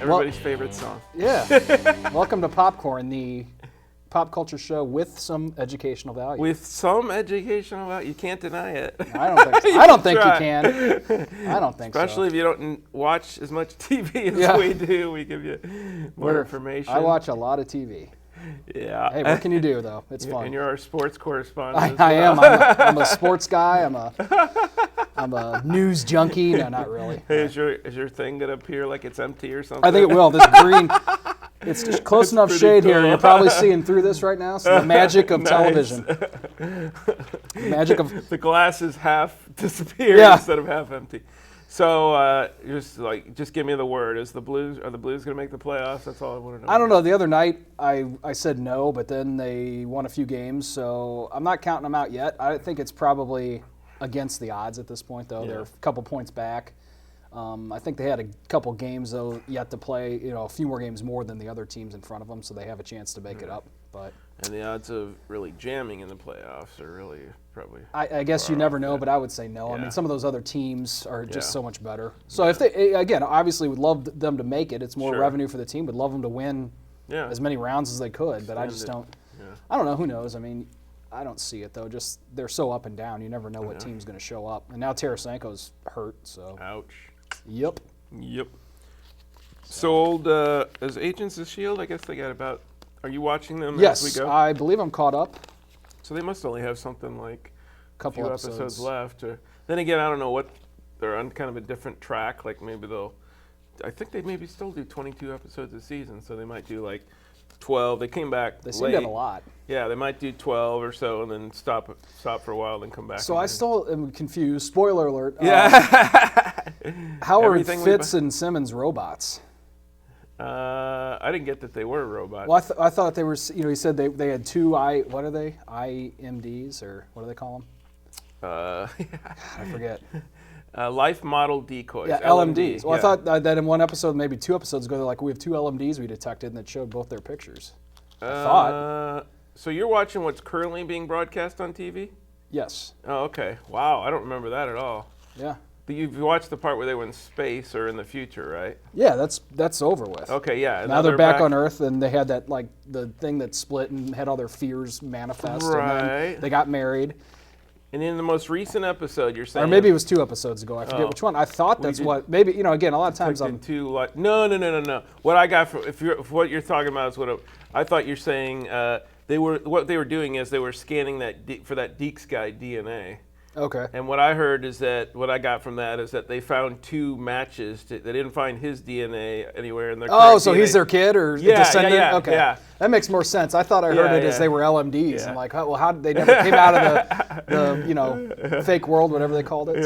Everybody's favorite song. Yeah. Welcome to Popcorn, the pop culture show with some educational value. With some educational value. You can't deny it. I don't think so. I don't think you can. I don't think Especially so. if you don't watch as much TV as we do. We give you more information. I watch a lot of TV. Yeah. Hey, what can you do, though? It's fun. And you're our sports correspondent. I am. I'm a sports guy. I'm a news junkie. No, not really. Hey, is your thing going to appear like it's empty or something? I think it will. This green, it's just close enough shade cool. here. You're probably seeing through this right now. So the magic of television. The magic of... The glass is half disappeared instead of half empty. So just give me the word. Are the Blues going to make the playoffs? That's all I want to know. I don't know. The other night I said no, but then they won a few games, so I'm not counting them out yet. I think it's probably against the odds at this point, though. Yeah. They're a couple points back. I think they had a couple games though yet to play. A few more games more than the other teams in front of them, so they have a chance to make it up. And the odds of really jamming in the playoffs are really probably... I guess you never know, but I would say no. Yeah. I mean, some of those other teams are just so much better. So if they, again, obviously would love them to make it. It's more revenue for the team. Would love them to win as many rounds as they could, but I just don't... I don't know. Who knows? I mean, I don't see it, though. Just they're so up and down. You never know what team's going to show up. And now Tarasenko's hurt, so... Ouch. Yep. So old as Agents of S.H.I.E.L.D., I guess they got about... Are you watching them as we go? Yes, I believe I'm caught up. So they must only have something like a few episodes left. Then again, I don't know what... They're on kind of a different track. Like maybe they'll... I think they maybe still do 22 episodes a season, so they might do like 12. They came back They seem to have a lot. Yeah, they might do 12 or so and then stop for a while, then come back. So I still am confused. Spoiler alert. Yeah. How are Fitz and Simmons robots? I didn't get that they were robots. Well, I thought they were. He said they had two what are they? IMDs or what do they call them? I forget. Life model decoys. Yeah, LMDs. Well, I thought that in one episode, maybe 2 episodes ago, they're like, we have 2 LMDs we detected, and that showed both their pictures. I thought. So you're watching what's currently being broadcast on TV? Yes. Oh, okay. Wow, I don't remember that at all. Yeah. You've watched the part where they were in space or in the future, right? Yeah, that's over with. Okay, yeah. Now they're back on Earth, and they had that the thing that split and had all their fears manifest. Right. And then they got married. And in the most recent episode, you're saying... Or maybe it was 2 episodes ago. I forget which one. I thought that's what... Maybe, again, a lot of times I'm... No. What I got from... If what you're talking about is what... I thought you're saying what they were doing is they were scanning for that Deeks guy DNA. Okay. And what I heard is that, what I got from that is that they found 2 matches. They didn't find his DNA anywhere in their so DNA. He's their kid or descendant? Yeah, okay. Yeah. That makes more sense. I thought I heard it as they were LMDs. Yeah. I'm like, well, how did they never came out of the fake world, whatever they called it?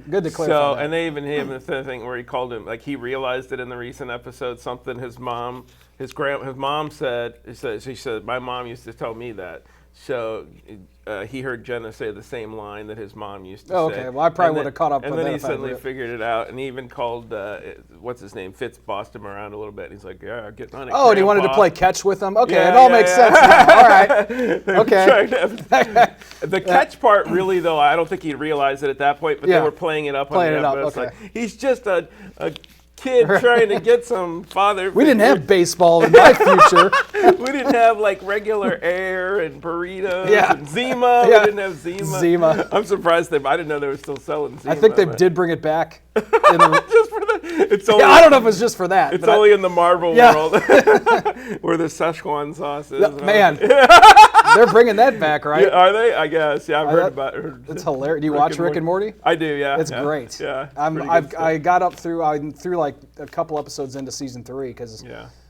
Good to clarify that. And they even had the thing where he called him, like he realized it in the recent episode, something his mom said, she said, my mom used to tell me that. So he heard Jenna say the same line that his mom used to say. Okay. Well, I probably would have caught up with that. And then he suddenly figured it out, and he even called, what's his name, Fitz bossed him around a little bit. He's like, yeah, getting on it, and he wanted to play catch with him? Okay, it all makes sense now. All right. Okay. The catch part, really, though, I don't think he realized it at that point, but they were playing it up on the episode. Okay. Like, he's just a kid trying to get some father. We didn't have baseball in my future. We didn't have like regular air and burritos and Zima. We didn't have Zima. I'm surprised I didn't know they were still selling Zima. I think they did bring it back. Just for it's only, I don't know if it's just for that. It's only in the Marvel world where the Szechuan sauce is. Man, they're bringing that back, right? Yeah, are they? I guess. Yeah, I've heard about it. It's hilarious. Do you watch Rick and Morty? I do, yeah. It's great. Yeah. I got up through like a couple episodes into season 3 because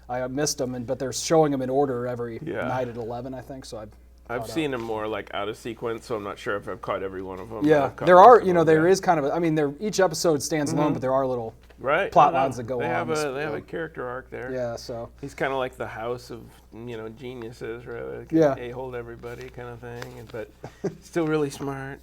I missed them, but they're showing them in order every night at 11, I think. So I've seen them more like out of sequence, so I'm not sure if I've caught every one of them. Yeah, there are. There is kind of. I mean, each episode stands alone, but there are little plot lines that go on. They have a character arc there. Yeah, so he's kind of like the house of geniuses, right? A-hold everybody kind of thing, but still really smart.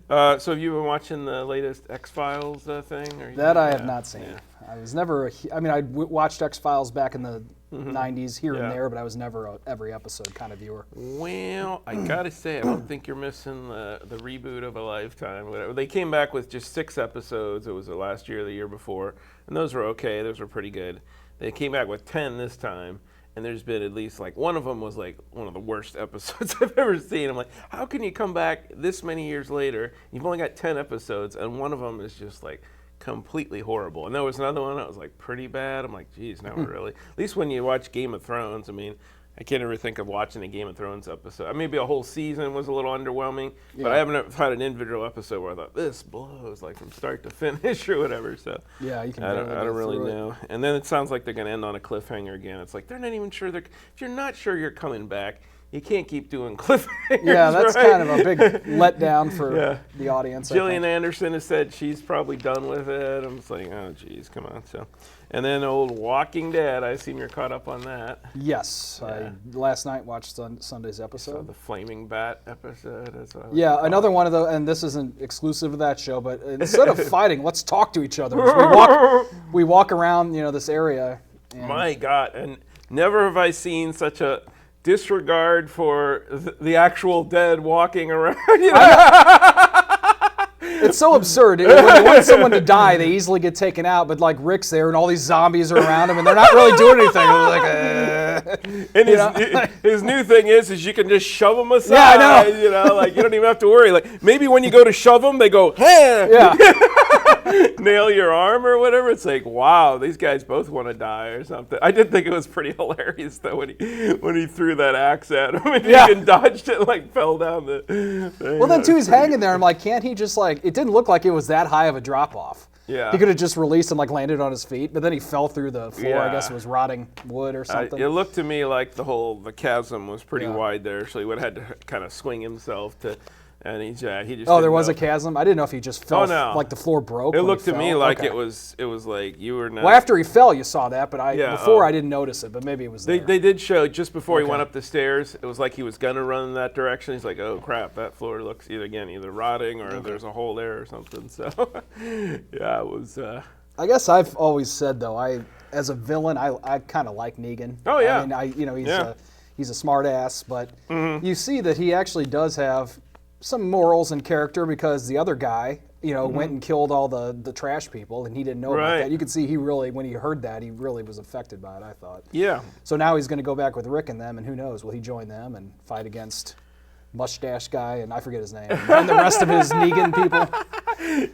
So have you been watching the latest X-Files thing? That I have not seen. Yeah. I was never. I watched X-Files back in the 90s here and there, but I was never a every episode kind of viewer. Well, I gotta say, I don't think you're missing the reboot of a lifetime. Whatever. They came back with just 6 episodes. It was the last year or the year before, and those were okay. Those were pretty good. They came back with 10 this time, and there's been at least like one of them was like one of the worst episodes I've ever seen. I'm like, how can you come back this many years later? You've only got 10 episodes, and one of them is just like completely horrible. And there was another one that was like pretty bad. I'm like, geez, now we're really. At least when you watch Game of Thrones, I mean, I can't ever think of watching a Game of Thrones episode. Maybe a whole season was a little underwhelming, but I haven't had an individual episode where I thought this blows like from start to finish or whatever. So yeah, you can. I don't really know. And then it sounds like they're going to end on a cliffhanger again. It's like they're not even sure. If you're not sure you're coming back, you can't keep doing cliffhangers. Yeah, that's kind of a big letdown for the audience. Gillian Anderson has said she's probably done with it. I'm just like, oh, geez, come on. So, and then old Walking Dead. I assume you're caught up on that. Yes, I last night watched Sunday's episode. So the Flaming Bat episode. That's what another one of those, and this isn't exclusive to that show, but instead of fighting, let's talk to each other. We walk around, this area. And my God, and never have I seen such a disregard for the actual dead walking around. It's so absurd. When you want someone to die, they easily get taken out, but like Rick's there and all these zombies are around him and they're not really doing anything. And his new thing is you can just shove them aside. Yeah, I know. Like you don't even have to worry. Like maybe when you go to shove them, they go, hey! Yeah. Nail your arm or whatever. It's like, wow, these guys both want to die or something. I did think it was pretty hilarious though when he threw that axe at him and he dodged it and like fell down the well, then too, he's hanging there. I'm like, can't he just like? It didn't look like it was that high of a drop off. Yeah. He could have just released and like landed on his feet, but then he fell through the floor. Yeah. I guess it was rotting wood or something. It looked to me like the chasm was pretty wide there, so he would have had to kind of swing himself to. And he just. Oh, there was a chasm. I didn't know if he just fell. Oh, no. Like the floor broke. It looked to me like it was like you were not. Well, after he fell, you saw that, but before I didn't notice it. But maybe it was there. They did show just before he went up the stairs. It was like he was gonna run in that direction. He's like, oh crap, that floor looks either rotting or there's a hole there or something. So, yeah, it was. I guess I've always said though, as a villain, I kind of like Negan. Oh yeah. I mean, he's a smart ass, but you see that he actually does have some morals and character because the other guy, went and killed all the trash people and he didn't know about that. You could see he really, when he heard that, he really was affected by it, I thought. Yeah. So now he's going to go back with Rick and them, and who knows, will he join them and fight against Mustache Guy, and I forget his name, and the rest of his Negan people?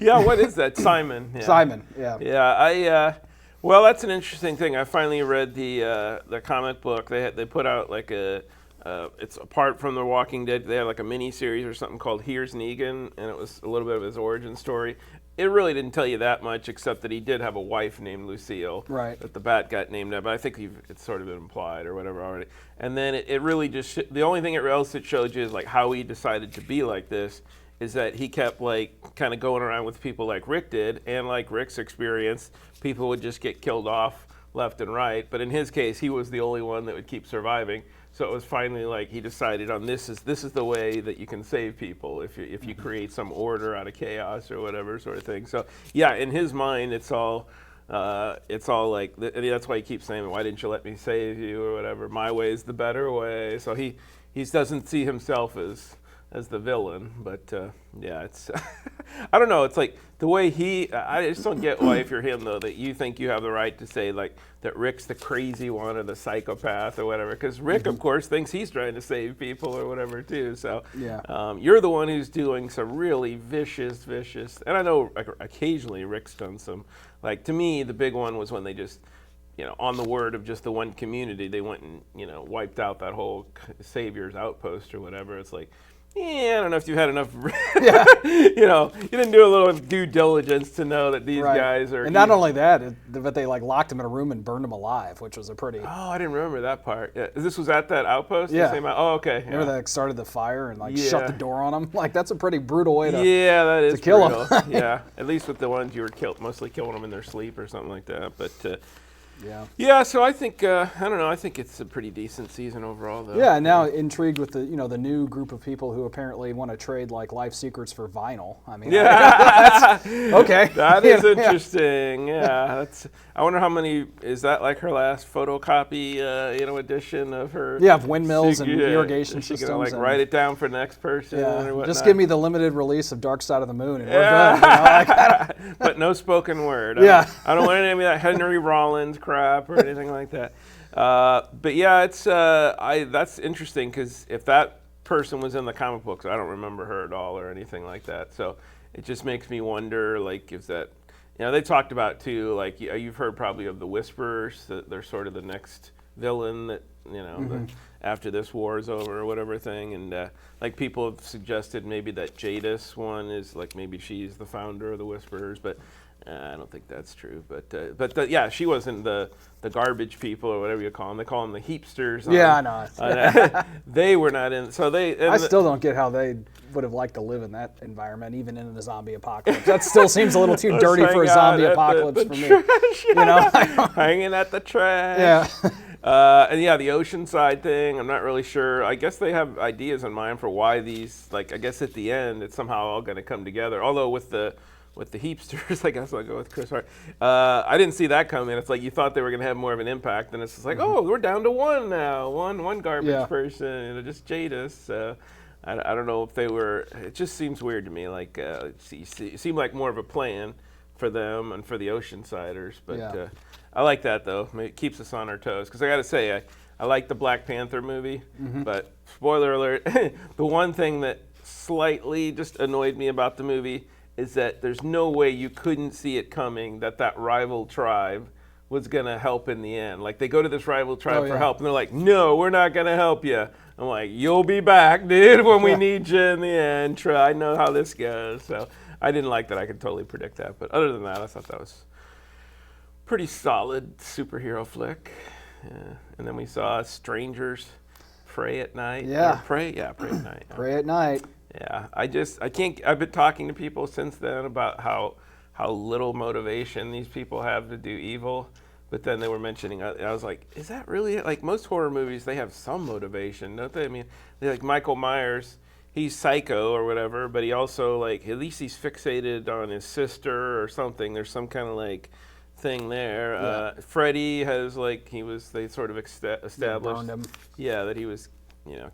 Yeah, what is that? Simon. Yeah. Simon, yeah. Yeah, well, that's an interesting thing. I finally read the comic book. They put out like it's apart from The Walking Dead. They had like a mini series or something called Here's Negan, and it was a little bit of his origin story. It really didn't tell you that much, except that he did have a wife named Lucille. Right. That the bat got named after. But I think it's sort of been implied or whatever already. And then it really just the only thing else it showed you is like how he decided to be like this. Is that he kept like kind of going around with people like Rick did, and like Rick's experience, people would just get killed off left and right. But in his case, he was the only one that would keep surviving. So it was finally like he decided on this is the way that you can save people if you create some order out of chaos or whatever sort of thing. So yeah, in his mind, it's all like that's why he keeps saying, why didn't you let me save you or whatever? My way is the better way. So he doesn't see himself as the villain, but it's I don't know. It's like the way I just don't get why if you're him though that you think you have the right to say like that Rick's the crazy one or the psychopath or whatever, because Rick of course thinks he's trying to save people or whatever too. So you're the one who's doing some really vicious, and I know occasionally Rick's done some. Like to me, the big one was when they just. On the word of just the one community, they went and, wiped out that whole Savior's outpost or whatever. It's like, I don't know if you had enough, you didn't do a little due diligence to know that these guys are. And not only that, but they like locked him in a room and burned him alive, which was a pretty. Oh, I didn't remember that part. Yeah. This was at that outpost? Yeah. Oh, okay. Remember they started the fire and shut the door on him? Like that's a pretty brutal way to that is to kill brutal. him. Yeah, at least with the ones you were mostly killing them in their sleep or something like that. But Yeah, so I think I don't know. I think it's a pretty decent season overall, though. Yeah, now intrigued with the the new group of people who apparently want to trade like life secrets for vinyl. I mean, that's, okay. That is interesting. Yeah, that's. I wonder how many is that like her last photocopy, edition of her. Yeah, of windmills and irrigation systems. She's gonna like write it down for the next person. Yeah, or whatnot. Just give me the limited release of Dark Side of the Moon, and we're done. But no spoken word. Yeah, I don't want any of that Henry Rollins crap or anything like that. But yeah, it's that's interesting because if that person was in the comic books, I don't remember her at all or anything like that. So it just makes me wonder, like, is that, they talked about too, like, you've heard probably of the Whisperers, that they're sort of the next villain that, after this war is over or whatever thing. And like people have suggested maybe that Jadis one is like, maybe she's the founder of the Whisperers, but I don't think that's true, but yeah, she wasn't the garbage people or whatever you call them. They call them the heapsters. Yeah, I know. They were not in. So they. I still don't get how they would have liked to live in that environment, even in the zombie apocalypse. That still seems a little too dirty for a zombie apocalypse for me. Trash, hanging at the trash. Yeah. And yeah, the Oceanside thing, I'm not really sure. I guess they have ideas in mind for why these, like, I guess at the end it's somehow all going to come together. Although with the heapsters, I guess I'll go with Chris Hart. I didn't see that coming. It's like you thought they were going to have more of an impact, and it's just like, oh, we're down to one now, one garbage person, just Jadis. I don't know if they were. It just seems weird to me. Like it seemed like more of a plan for them and for the Oceansiders. But I like that though. It keeps us on our toes. Because I got to say, I like the Black Panther movie, but spoiler alert, the one thing that slightly just annoyed me about the movie is that there's no way you couldn't see it coming that rival tribe was going to help in the end. Like, they go to this rival tribe for help, and they're like, no, we're not going to help you. I'm like, you'll be back, dude, when we need you in the end. I know how this goes. So I didn't like that. I could totally predict that. But other than that, I thought that was pretty solid superhero flick. Yeah. And then we saw Strangers Pray at Night. Yeah. Pray at Night. Pray at Night. Yeah, I can't. I've been talking to people since then about how little motivation these people have to do evil. But then they were mentioning, I was like, is that really it? Like, most horror movies, they have some motivation, don't they? I mean, like Michael Myers, he's psycho or whatever, but he also, like, at least he's fixated on his sister or something. There's some kind of, like, thing there. Yeah. Freddy has, like, they sort of established, that he was,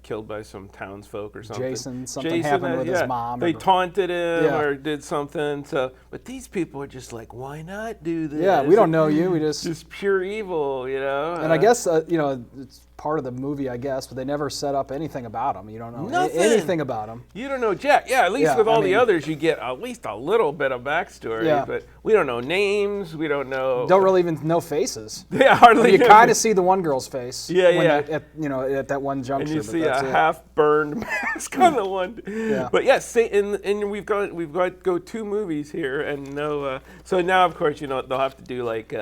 killed by some townsfolk or something. Jason happened with his mom. They taunted him or did something. So, but these people are just like, why not do this? Yeah, we don't know you. We just pure evil, And I guess it's part of the movie, I guess, but they never set up anything about him. You don't know anything about him. You don't know jack. Yeah, at least with all the others, you get at least a little bit of backstory. Yeah. But we don't know names. We don't know. Don't really even know faces. Yeah, hardly. You kind of see the one girl's face. Yeah, yeah. At that one juncture. And you see a half-burned mask on the one. Yeah. But yes, and we've got go 2 movies here, and no. So now, of course, they'll have to do like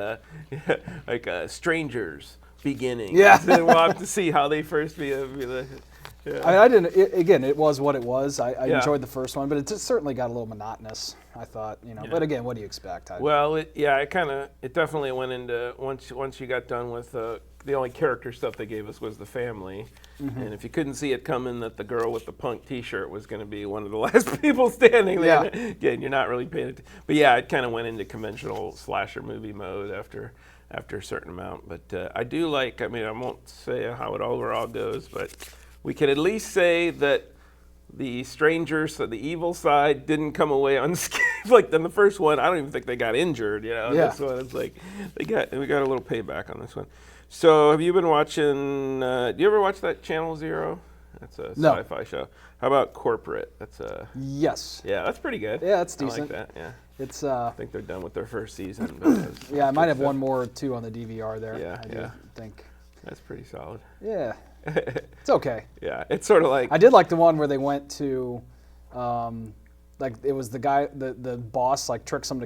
Strangers Beginning. Yeah. Then we'll have to see how they first be I didn't. It was what it was. I enjoyed the first one, but it certainly got a little monotonous. I thought, But again, what do you expect? It definitely went into once you got done with the only character stuff they gave us was the family, and if you couldn't see it coming that the girl with the punk T-shirt was going to be one of the last people standing there, again, you're not really paying attention. But yeah, it kind of went into conventional slasher movie mode after a certain amount. But I do like. I mean, I won't say how it overall goes, but we can at least say that the Strangers, so the evil side, didn't come away unscathed. Like in the first one, I don't even think they got injured. This one, it's like we got a little payback on this one. So have you been watching? Do you ever watch that Channel Zero? That's a sci-fi show. How about Corporate? That's a yes. Yeah, that's pretty good. Yeah, that's decent. I like that. Yeah. It's. I think they're done with their first season. But I might have one more or two on the DVR there. Yeah, I think that's pretty solid. Yeah, it's okay. Yeah, it's sort of like I did like the one where they went to, like it was the guy, the boss, like tricks him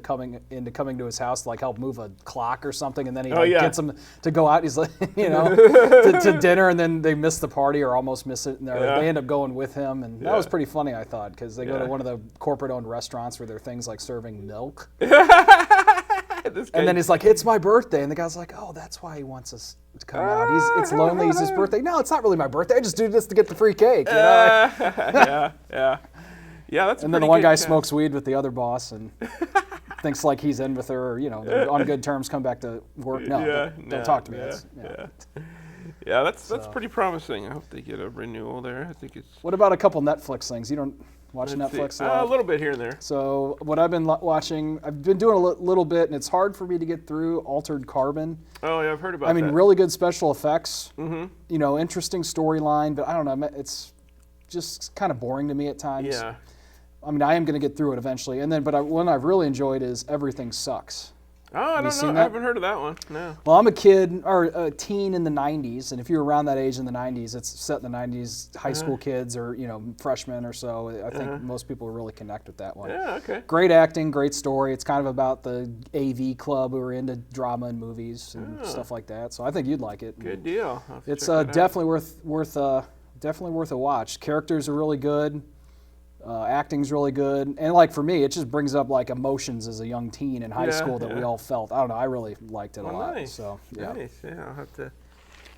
into coming to his house to like help move a clock or something, and then he gets him to go out. He's like, to dinner, and then they miss the party or almost miss it, and they end up going with him, and that was pretty funny, I thought, because they go to one of the corporate-owned restaurants where there are things like serving milk. And then he's like, it's my birthday. And the guy's like, oh, that's why he wants us to come out. It's lonely. It's his birthday. No, it's not really my birthday. I just do this to get the free cake. You know? Yeah, that's. And then the one guy smokes weed with the other boss and thinks like he's in with her. Or, they're on good terms. Come back to work. No, don't talk to me. Yeah, that's pretty promising. I hope they get a renewal there. I think it's. What about a couple Netflix things? You don't watch Netflix a lot? A little bit here and there. So what I've been watching, I've been doing a little bit, and it's hard for me to get through Altered Carbon. Oh, yeah, I've heard about that. Really good special effects. Mm-hmm. Interesting storyline, but I don't know, it's just kind of boring to me at times. Yeah. I am going to get through it eventually. And then, but one I've really enjoyed is Everything Sucks. Oh, I don't know. I haven't heard of that one. No. Well, I'm a kid or a teen in the 90s, and if you're around that age in the 90s, it's set in the 90s, high school kids or, freshmen or so. I think most people really connect with that one. Yeah, okay. Great acting, great story. It's kind of about the AV club who are into drama and movies and stuff like that. So I think you'd like it. Good deal. It's definitely worth a watch. Characters are really good. Acting's really good, and like for me, it just brings up like emotions as a young teen in high school that we all felt. I don't know, I really liked it a lot. Nice. So yeah, nice. Yeah, I'll have to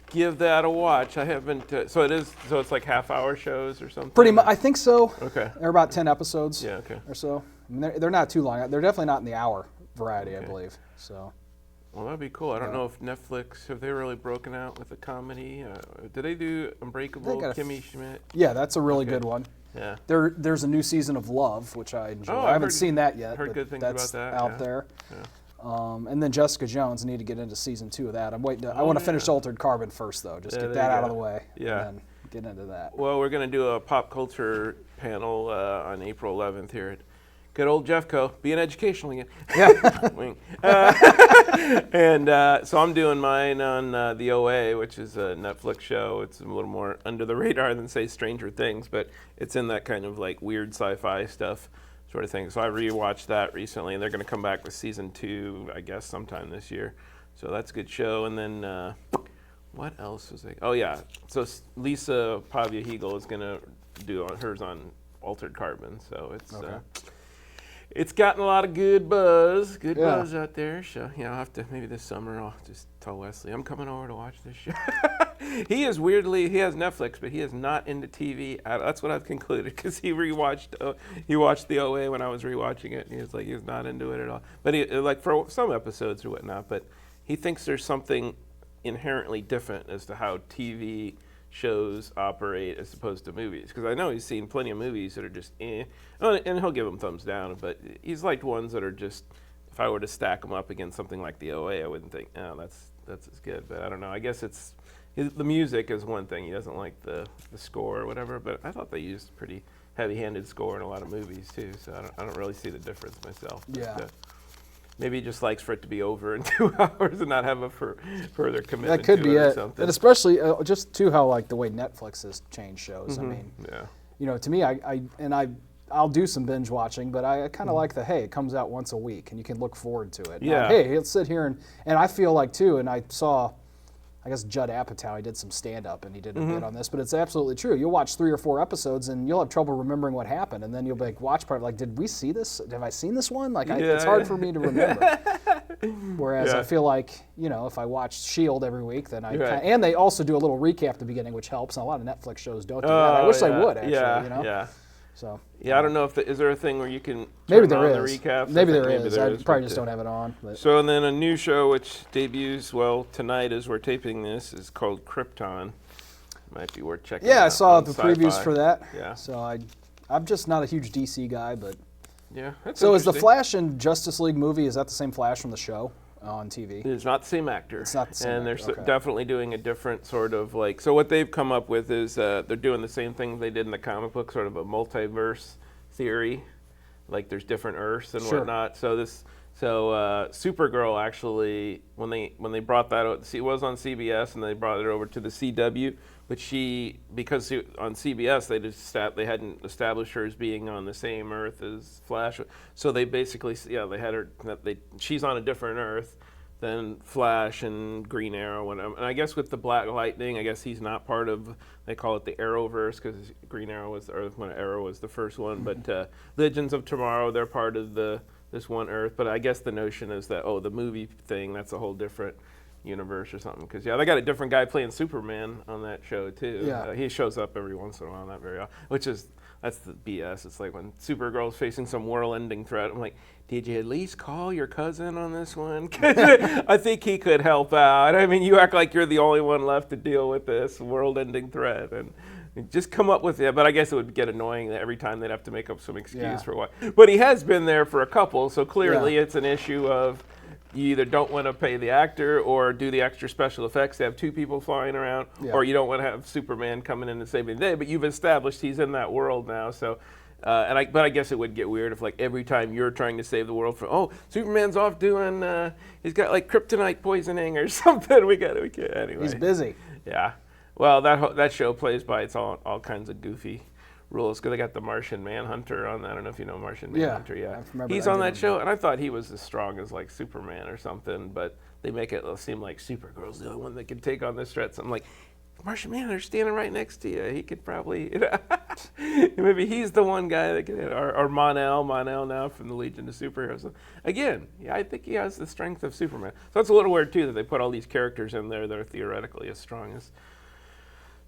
give that a watch. I haven't. So it's like half-hour shows or something. Pretty much, I think so. Okay. They're about 10 episodes. Yeah. Okay. Or so. They're not too long. They're definitely not in the hour variety, I believe. So. Well, that'd be cool. I don't know if Netflix, have they really broken out with a comedy? Did they do Unbreakable, Kimmy Schmidt? Yeah, that's a really good one. Yeah. There's a new season of Love, which I enjoy. I haven't seen that yet. Heard good things that's about that. Out there. Yeah. And then Jessica Jones, I need to get into season 2 of that. I'm waiting. I want to finish Altered Carbon first, though. Just get that out of the way. Yeah. And then get into that. Well, we're going to do a pop culture panel on April 11th here at good old Jeffco, being educational again. Yeah. And so I'm doing mine on the OA, which is a Netflix show. It's a little more under the radar than, say, Stranger Things, but it's in that kind of like weird sci-fi stuff sort of thing. So I rewatched that recently, and they're going to come back with season 2, I guess, sometime this year. So that's a good show. And then what else was I? Oh, yeah. So Lisa Pavia-Hegel is going to do hers on Altered Carbon. So it's... Okay. It's gotten a lot of good buzz buzz out there. So, I'll have to, maybe this summer, I'll just tell Wesley, I'm coming over to watch this show. He has Netflix, but he is not into TV. That's what I've concluded, because he watched the OA when I was rewatching it, and he was not into it at all. But he, like for some episodes or whatnot, but he thinks there's something inherently different as to how TV shows operate as opposed to movies, because I know he's seen plenty of movies that are just and he'll give them thumbs down, but he's liked ones that are just, if I were to stack them up against something like the OA, I wouldn't think, oh, that's as good. But I don't know, I guess the music is one thing. He doesn't like the score or whatever, but I thought they used pretty heavy-handed score in a lot of movies too, so I don't really see the difference myself. Yeah. But, maybe he just likes for it to be over in 2 hours and not have a further commitment. That could to be it. Or it. something. And especially just too how like the way Netflix has changed shows. Mm-hmm. I mean, yeah. To me, I'll do some binge watching, but I kind of like it comes out once a week and you can look forward to it. Yeah. Now, hey, let's sit here and I feel like too, and I saw, I guess Judd Apatow, he did some stand-up and he did a bit on this, but it's absolutely true. You'll watch 3 or 4 episodes and you'll have trouble remembering what happened, and then you'll be like, watch part, like, did we see this? Have I seen this one? Like, it's hard for me to remember. Whereas I feel like, if I watch S.H.I.E.L.D. every week, then and they also do a little recap at the beginning, which helps, and a lot of Netflix shows don't do that. I wish they would, actually, Yeah. So, I don't know is there a thing where you can maybe turn there on is. the recaps? Maybe there is. I probably just don't have it on. But. So, and then a new show which debuts, tonight as we're taping this, is called Krypton. Might be worth checking out. Yeah, I saw the Sci-Fi. previews for that. Yeah. So I'm just not a huge DC guy, but... Yeah, that's So is the Flash and Justice League movie, is that the same Flash from the show on TV? It's not the same actor. It's not the same and actor, they're definitely doing a different sort of like, so what they've come up with is they're doing the same thing they did in the comic book, sort of a multiverse theory, like there's different Earths and whatnot. So Supergirl actually, when they brought that out, it was on CBS and they brought it over to the CW, but because on CBS they hadn't established her as being on the same Earth as Flash, so they basically they had her she's on a different Earth than Flash and Green Arrow, and I guess with the Black Lightning, I guess he's not part of. They call it the Arrowverse because Green Arrow was, or when Arrow was the first one. But Legends of Tomorrow, they're part of the this one Earth. But I guess the notion is that, the movie thing, that's a whole different universe or something. Because, they got a different guy playing Superman on that show, too. Yeah. He shows up every once in a while, not very often, that's the BS. It's like when Supergirl's facing some world-ending threat, I'm like, did you at least call your cousin on this one? 'Cause I think he could help out. I mean, you act like you're the only one left to deal with this world-ending threat. And just come up with it. But I guess it would get annoying that every time they'd have to make up some excuse for what. But he has been there for a couple, so clearly it's an issue of you either don't want to pay the actor or do the extra special effects to have two people flying around, or you don't want to have Superman coming in and saving the day. But you've established he's in that world now, so. But I guess it would get weird if, like, every time you're trying to save the world Superman's off doing, he's got like kryptonite poisoning or something. We can't anyway. He's busy. Yeah. Well, that show plays by all kinds of goofy rules because they got the Martian Manhunter on that. I don't know if you know Martian Manhunter. Yeah. He's on that show, and I thought he was as strong as like Superman or something, but they make it seem like Supergirl's the only one that can take on this threat. So I'm like, Martian Manhunter's standing right next to you. He could probably, maybe he's the one guy that can hit. Or Mon-El now from the Legion of Superheroes. So again, I think he has the strength of Superman. So it's a little weird too that they put all these characters in there that are theoretically as strong as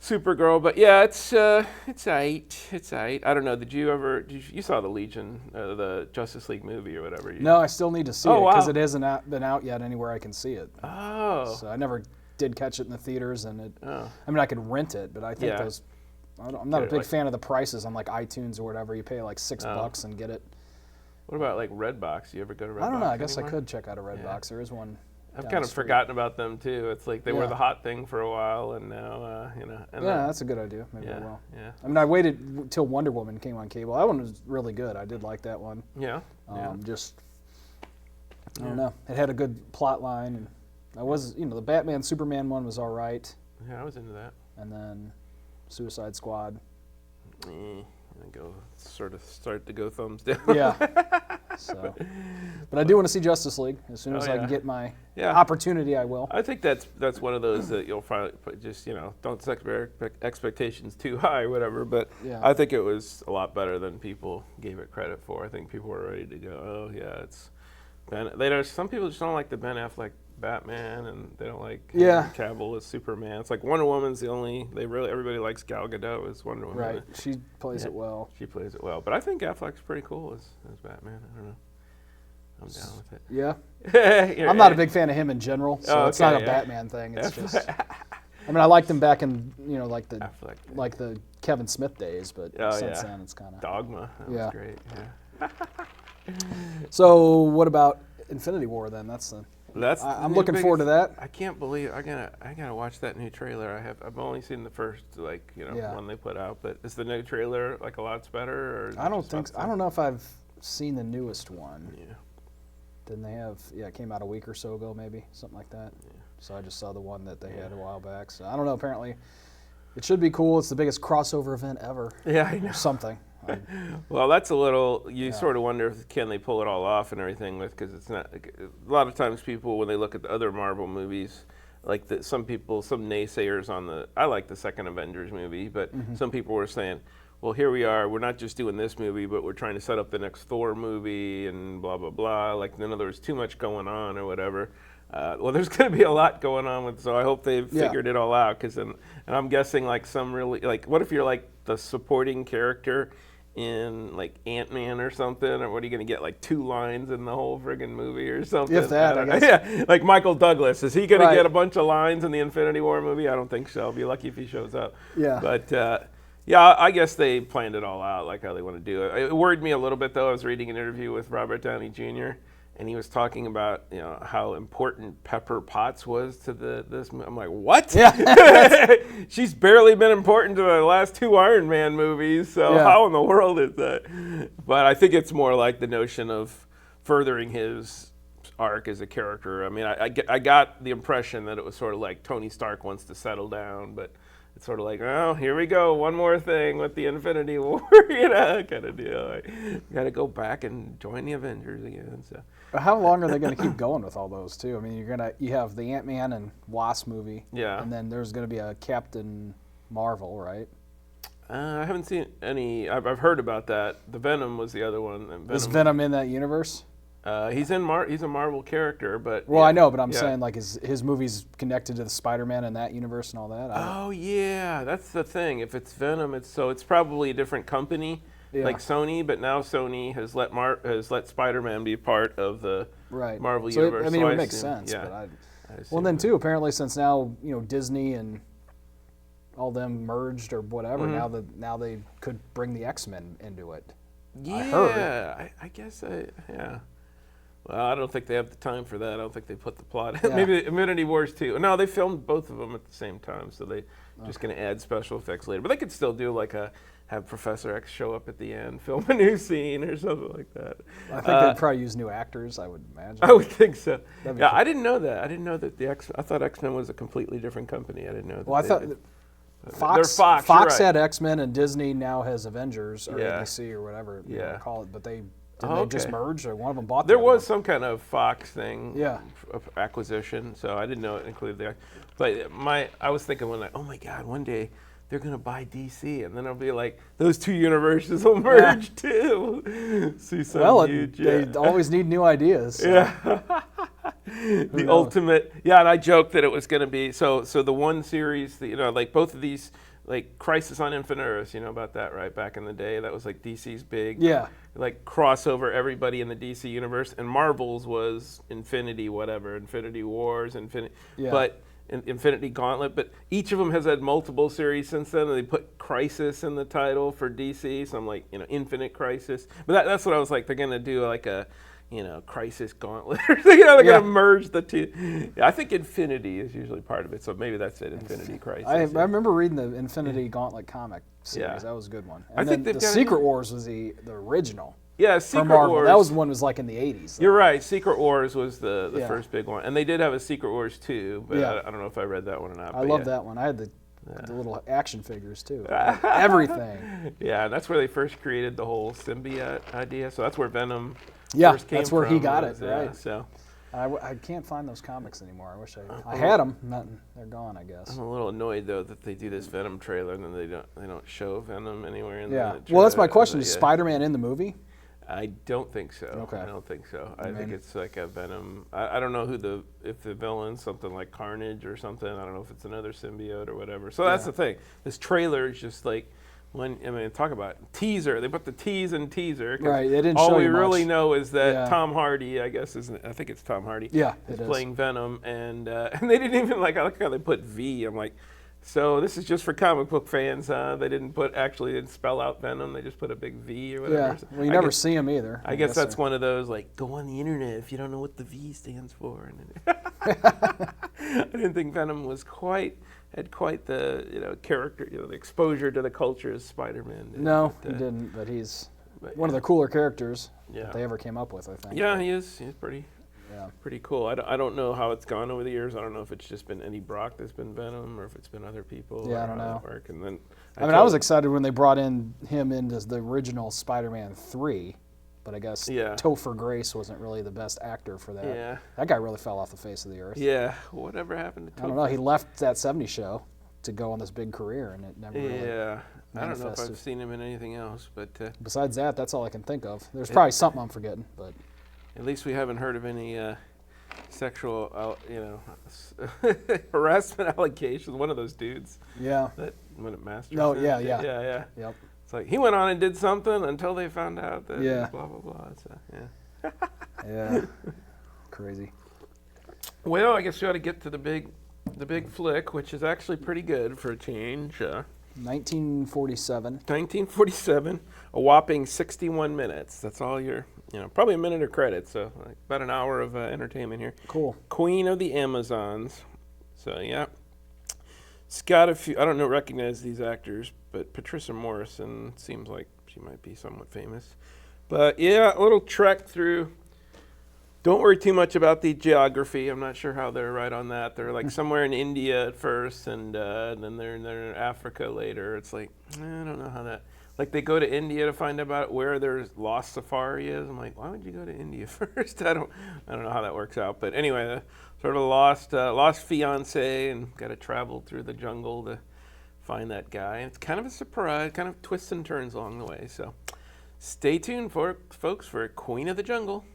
Supergirl. But yeah, it's aight. It's aight. I don't know. You saw the Legion, the Justice League movie or whatever? No, I still need to see it because it hasn't been out yet anywhere I can see it. Oh. So I never did catch it in the theaters, and I mean, I could rent it, but I think I'm not a big fan of the prices on like iTunes or whatever. You pay like $6 and get it. What about like Redbox? You ever go to Redbox? I don't know. I guess I could check out a Redbox. There is one. I've kind of forgotten about them too. It's like they were the hot thing for a while, and now that's a I will. Yeah. I mean, I waited till Wonder Woman came on cable. That one was really good. I did like that one. Yeah. I don't know. It had a good plot line, and the Batman Superman one was all right. Yeah, I was into that. And then Suicide Squad. Start to go thumbs down. Yeah. But I do want to see Justice League. As soon as I can get my opportunity, I will. I think that's one of those that you'll finally just don't set expectations too high or whatever. But I think it was a lot better than people gave it credit for. I think people were ready to go. Oh yeah, it's Ben. Some people just don't like the Ben Affleck Batman, and they don't like Cavill as Superman. It's like Wonder Woman's the only everybody likes Gal Gadot as Wonder Woman. Right, she plays it well. She plays it well, but I think Affleck's pretty cool as Batman. I don't know. I'm down with it. Yeah, I'm not a big fan of him in general, so it's not a Batman thing. It's just, I mean, I liked him back in like the Kevin Smith days, but since then it's kind of Dogma. That was great. Yeah. So what about Infinity War then? I'm looking forward to that. I can't believe I gotta watch that new trailer. I've only seen the first one they put out, but is the new trailer like a lot better? Or I don't think so. I don't know if I've seen the newest one. Yeah. Didn't they have? Yeah, it came out a week or so ago, maybe something like that. Yeah. So I just saw the one that they had a while back. So I don't know. Apparently, it should be cool. It's the biggest crossover event ever. Yeah, I know. Or something. Well, that's a little. You sort of wonder if can they pull it all off and everything with because it's not. A lot of times, people when they look at the other Marvel movies, like some naysayers on I like the second Avengers movie, but some people were saying, well, here we are. We're not just doing this movie, but we're trying to set up the next Thor movie and blah blah blah. Like in other words, too much going on or whatever. Well, there's going to be a lot going on so I hope they've figured it all out. And I'm guessing like some really what if you're like the supporting character in like Ant-Man or something, or what are you going to get, like 2 lines in the whole friggin' movie or something? If that, I guess. Yeah, like Michael Douglas. Is he going to get a bunch of lines in the Infinity War movie? I don't think so. I'll be lucky if he shows up. Yeah. But I guess they planned it all out, like how they want to do it. It worried me a little bit, though. I was reading an interview with Robert Downey Jr., and he was talking about how important Pepper Potts was to this. I'm like, what? Yeah. She's barely been important to the last 2 Iron Man movies. So how in the world is that? But I think it's more like the notion of furthering his arc as a character. I mean, I got the impression that it was sort of like Tony Stark wants to settle down, but it's sort of like, oh, here we go, one more thing with the Infinity War, kind of deal. Got to go back and join the Avengers again. So. How long are they going to keep going with all those too? I mean, you have the Ant-Man and Wasp movie, and then there's going to be a Captain Marvel, right? I haven't seen any. I've heard about that. The Venom was the other one. Is Venom in that universe? He's a Marvel character, but I know, but I'm saying like his movie's connected to the Spider-Man in that universe and all that. Oh yeah, that's the thing. If it's Venom, it's probably a different company, like Sony. But now Sony has let Spider-Man be part of the Marvel universe. It would make sense. Yeah. But then too, apparently, since now Disney and all them merged or whatever, now they could bring the X-Men into it. Yeah, I guess. Yeah. Well, I don't think they have the time for that. I don't think they put the plot in. Maybe Infinity Wars 2. No, they filmed both of them at the same time, so they're just going to add special effects later. But they could still do like have Professor X show up at the end, film a new scene or something like that. I think they'd probably use new actors, I would imagine. I would think so. Yeah, I didn't know that. I didn't know that I thought X-Men was a completely different company. I didn't know that. Well, I thought Fox had X-Men and Disney now has Avengers or ABC or whatever you want to call it, but they just merge, or one of them bought There was some kind of Fox thing, acquisition, so I didn't know it included the. But I was thinking oh my God, one day they're going to buy DC, and then it'll be like, those two universes will merge too. See some huge. They always need new ideas. So. Yeah. The ultimate. Yeah, and I joked that it was going to be, so the one series, like both of these, like Crisis on Infinite Earths, you know about that, right? Back in the day, that was like DC's big, like crossover everybody in the DC universe, and Marvel's was Infinity Wars, but Infinity Gauntlet. But each of them has had multiple series since then, and they put Crisis in the title for DC. So I'm like, Infinite Crisis. But that's what I was like. They're gonna do like a Crisis Gauntlet. They're going to merge the two. Yeah, I think Infinity is usually part of it, so maybe that's it, Infinity Crisis. I remember reading the Infinity Gauntlet comic series. Yeah. That was a good one. And then the Secret Wars was the original. Yeah, Secret Wars. That was one was like in the 80s. You're right. Secret Wars was the first big one. And they did have a Secret Wars 2, but I don't know if I read that one or not. I love that one. I had the little action figures too. Everything. Yeah, and that's where they first created the whole symbiote idea. So that's where Venom first came that's where he got it, right? So I can't find those comics anymore. I wish I had them. They're gone, I guess. I'm a little annoyed though that they do this Venom trailer and then they don't show Venom anywhere in the trailer. Well, that's my question. Is Spider-Man in the movie? I don't think so. Okay. I don't think so. I think it's like a Venom. I don't know if the villain's something like Carnage or something. I don't know if it's another symbiote or whatever. So that's the thing. This trailer is just like, talk about teaser. They put the tease in teaser. Right, they didn't show you much. All we really much. know is that Tom Hardy, I guess, I think it's Tom Hardy. Yeah, is playing Venom, and they didn't even I like how they put V. I'm like, so this is just for comic book fans, huh? They didn't spell out Venom. They just put a big V or whatever. Yeah, well, you never see him either. I guess that's one of those, like, go on the internet if you don't know what the V stands for. I didn't think Venom had quite the character, the exposure to the culture as Spider-Man did. No, he didn't, but he's one of the cooler characters that they ever came up with, I think. Yeah, he is. He's pretty cool. I don't know how it's gone over the years. I don't know if it's just been Eddie Brock that's been Venom or if it's been other people. Yeah, I don't know. And then I was excited when they brought him into the original Spider-Man 3, but I guess Topher Grace wasn't really the best actor for that. Yeah. That guy really fell off the face of the earth. Yeah. Whatever happened to Topher? I don't know. He left that 70s show to go on this big career, and it never really I don't know if I've seen him in anything else, but besides that, that's all I can think of. There's probably something I'm forgetting, but at least we haven't heard of any sexual, harassment allegations. One of those dudes. Yeah. That went at Masters. No, yeah. Yep. It's like he went on and did something until they found out that blah blah blah. So, yeah. Crazy. Well, I guess we ought to get to the big flick, which is actually pretty good for a change. 1947. 1947, a whopping 61 minutes. That's all probably a minute of credits, so like about an hour of entertainment here. Cool. Queen of the Amazons. So, yeah. It's got a few, I don't recognize these actors, but Patricia Morrison seems like she might be somewhat famous. But, yeah, a little trek through. Don't worry too much about the geography. I'm not sure how they're right on that. They're like somewhere in India at first, and then they're in Africa later. It's like, I don't know how that. Like they go to India to find out where their lost safari is. I'm like, why would you go to India first? I don't know how that works out. But anyway, sort of lost fiance and got to travel through the jungle to find that guy. And it's kind of a surprise, kind of twists and turns along the way. So stay tuned, folks, for Queen of the Jungle.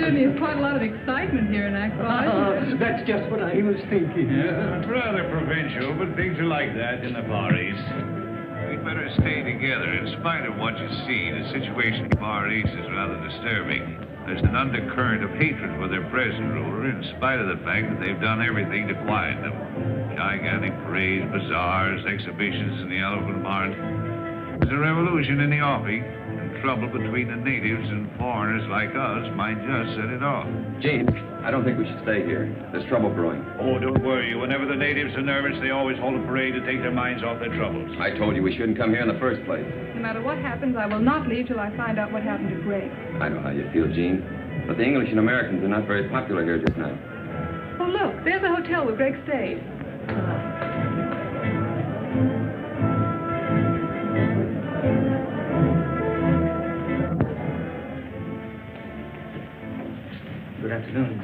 certainly is quite a lot of excitement here in Akbar. That's just what I was thinking. Yeah, it's rather provincial, but things are like that in the Far East. We'd better stay together. In spite of what you see, the situation in the Far East is rather disturbing. There's an undercurrent of hatred for their present ruler, in spite of the fact that they've done everything to quiet them. Gigantic parades, bazaars, exhibitions in the elephant mart. There's a revolution in the offing, and trouble between the natives and foreigners like us might just set it off. Gene, I don't think we should stay here. There's trouble brewing. Oh, don't worry. Whenever the natives are nervous, they always hold a parade to take their minds off their troubles. I told you we shouldn't come here in the first place. No matter what happens, I will not leave till I find out what happened to Greg. I know how you feel, Gene. But the English and Americans are not very popular here just now. Oh, look, there's the hotel where Greg stayed. Good afternoon.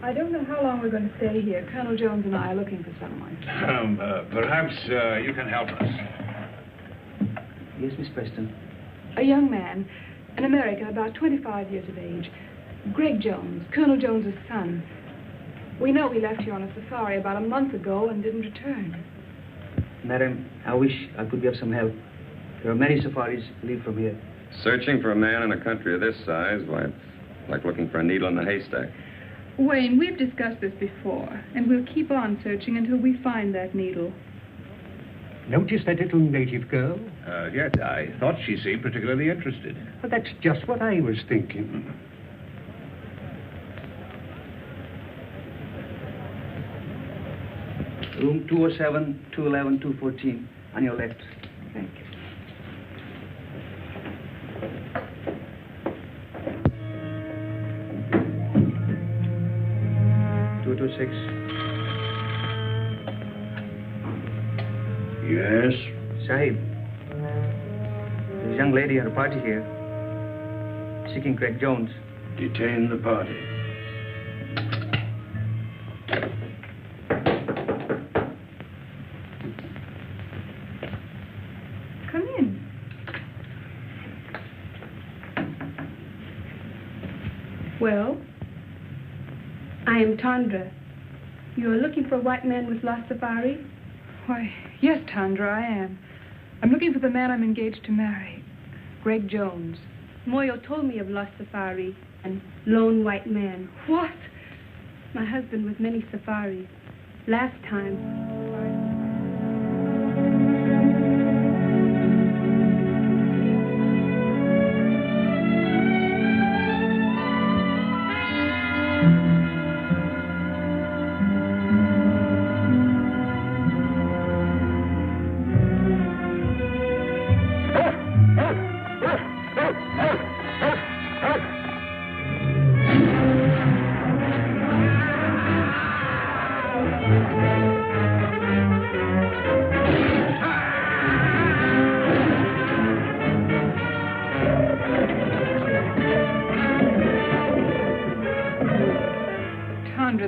I don't know how long we're going to stay here. Colonel Jones and I are looking for someone. Perhaps you can help us. Yes, Miss Preston. A young man, an American, about 25 years of age. Greg Jones, Colonel Jones's son. We know he left here on a safari about a month ago and didn't return. Madam, I wish I could be of some help. There are many safaris leave from here. Searching for a man in a country of this size, why, it's like looking for a needle in the haystack. Wayne, we've discussed this before, and we'll keep on searching until we find that needle. Notice that little native girl? Yes, I thought she seemed particularly interested. Well, that's just what I was thinking. Room 207, 211, 214, on your left. Thank you. Yes? Sahib, there's a young lady at a party here, seeking Greg Jones. Detain the party. Come in. Well? I am Tandra. You are looking for a white man with lost safari? Why, yes, Tandra, I am. I'm looking for the man I'm engaged to marry, Greg Jones. Moyo told me of lost safari and lone white man. What? My husband with many safaris. Last time.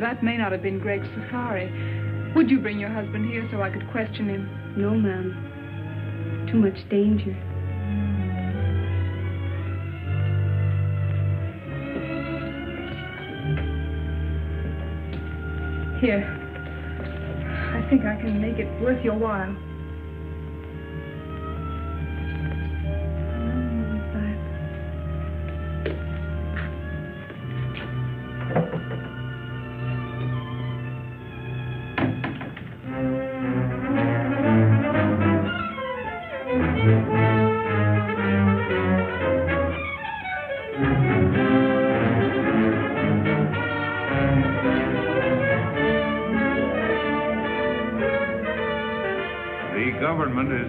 That may not have been Greg's safari. Would you bring your husband here so I could question him? No, ma'am. Too much danger. Here. I think I can make it worth your while.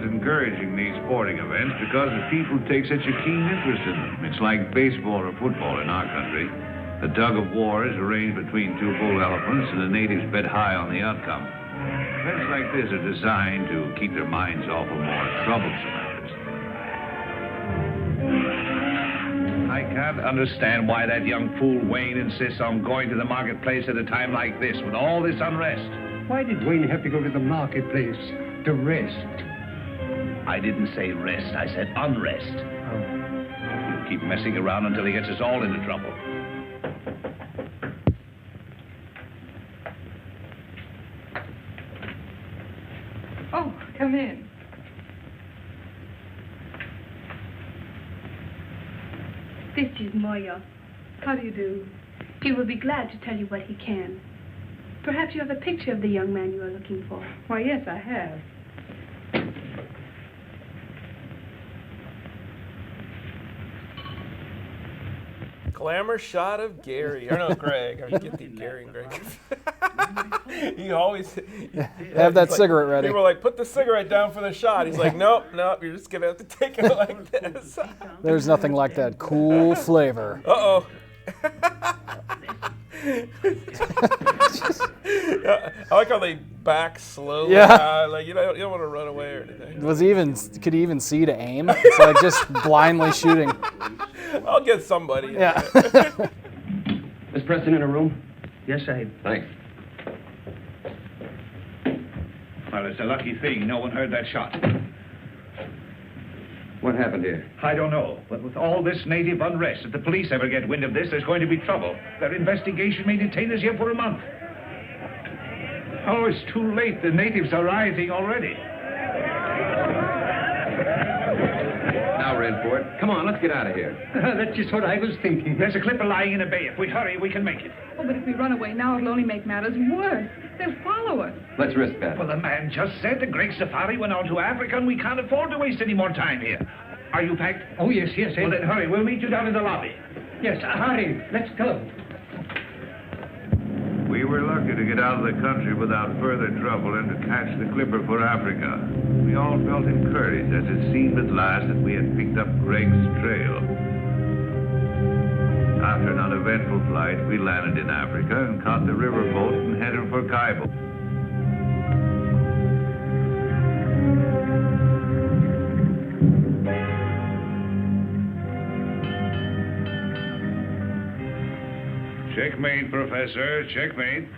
Encouraging these sporting events because the people take such a keen interest in them. It's like baseball or football in our country. The tug of war is arranged between two bull elephants, and the natives bet high on the outcome. Events like this are designed to keep their minds off of more troublesome matters. I can't understand why that young fool Wayne insists on going to the marketplace at a time like this with all this unrest. Why did Wayne have to go to the marketplace? To rest? I didn't say rest. I said unrest. He'll keep messing around until he gets us all into trouble. Oh, come in. This is Moya. How do you do? He will be glad to tell you what he can. Perhaps you have a picture of the young man you are looking for. Why, yes, I have. Glamour shot of Gary. Or no, Greg. I mean, get the Gary and Greg. You always have that cigarette ready. People were like, put the cigarette down for the shot. He's like, nope, you're just going to have to take it like this. There's nothing like that cool flavor. Uh-oh. I like how they back slowly. Yeah. Like you don't want to run away or anything. Could he even see to aim? It's like just blindly shooting. I'll get somebody. Yeah. Miss Preston in a room? Yes, Sahib. Thanks. Well, it's a lucky thing no one heard that shot. What happened here? I don't know, but with all this native unrest, if the police ever get wind of this, there's going to be trouble. Their investigation may detain us here for a month. Oh, it's too late. The natives are rioting already. Now we're in for it. Come on, let's get out of here. That's just what I was thinking. There's a clipper lying in a bay. If we hurry, we can make it. Oh, but if we run away now, it'll only make matters worse. They'll follow us. Let's risk that. Well, the man just said the great safari went on to Africa, and we can't afford to waste any more time here. Are you packed? Oh, yes. Well, then hurry. We'll meet you down in the lobby. Yes, hurry. Let's go. We were lucky to get out of the country without further trouble and to catch the clipper for Africa. We all felt encouraged as it seemed at last that we had picked up Greg's trail. After an uneventful flight, we landed in Africa and caught the riverboat and headed for Cairo. Checkmate, Professor. Checkmate.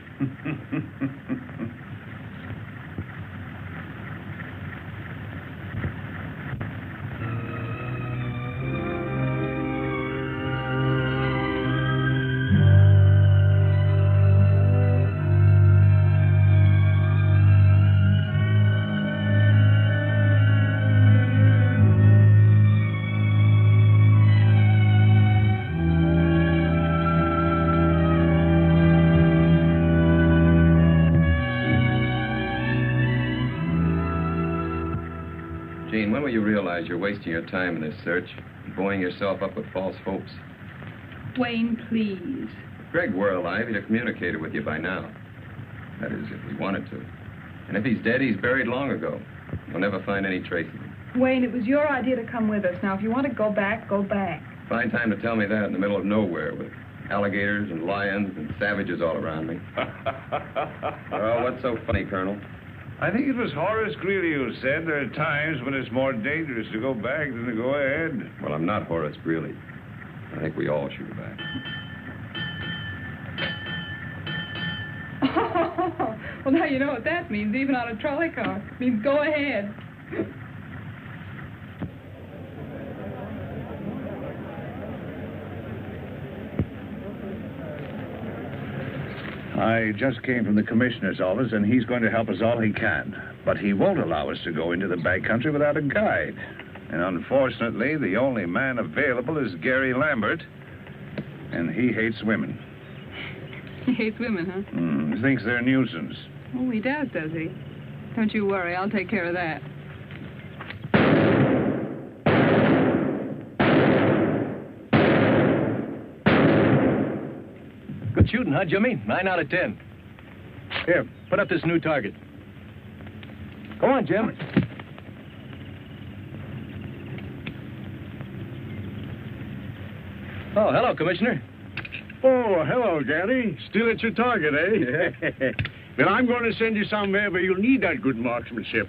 Gene, when will you realize you're wasting your time in this search, buoying yourself up with false hopes? Wayne, please. If Greg were alive, he'd have communicated with you by now. That is, if he wanted to. And if he's dead, he's buried long ago. You'll never find any trace of him. Wayne, it was your idea to come with us. Now, if you want to go back, go back. Fine time to tell me that in the middle of nowhere with alligators and lions and savages all around me. Well, what's so funny, Colonel? I think it was Horace Greeley who said there are times when it's more dangerous to go back than to go ahead. Well, I'm not Horace Greeley. I think we all should go back. Well, now you know what that means, even on a trolley car. It means go ahead. I just came from the commissioner's office, and he's going to help us all he can. But he won't allow us to go into the backcountry without a guide. And unfortunately, the only man available is Gary Lambert, and he hates women. He hates women, huh? He thinks they're a nuisance. Oh, he does he? Don't you worry, I'll take care of that. Good shooting, huh, Jimmy? 9 out of 10. Here, put up this new target. Go on, Jim. Oh, hello, Commissioner. Oh, hello, Gary. Still at your target, eh? Well, I'm going to send you somewhere where you'll need that good marksmanship.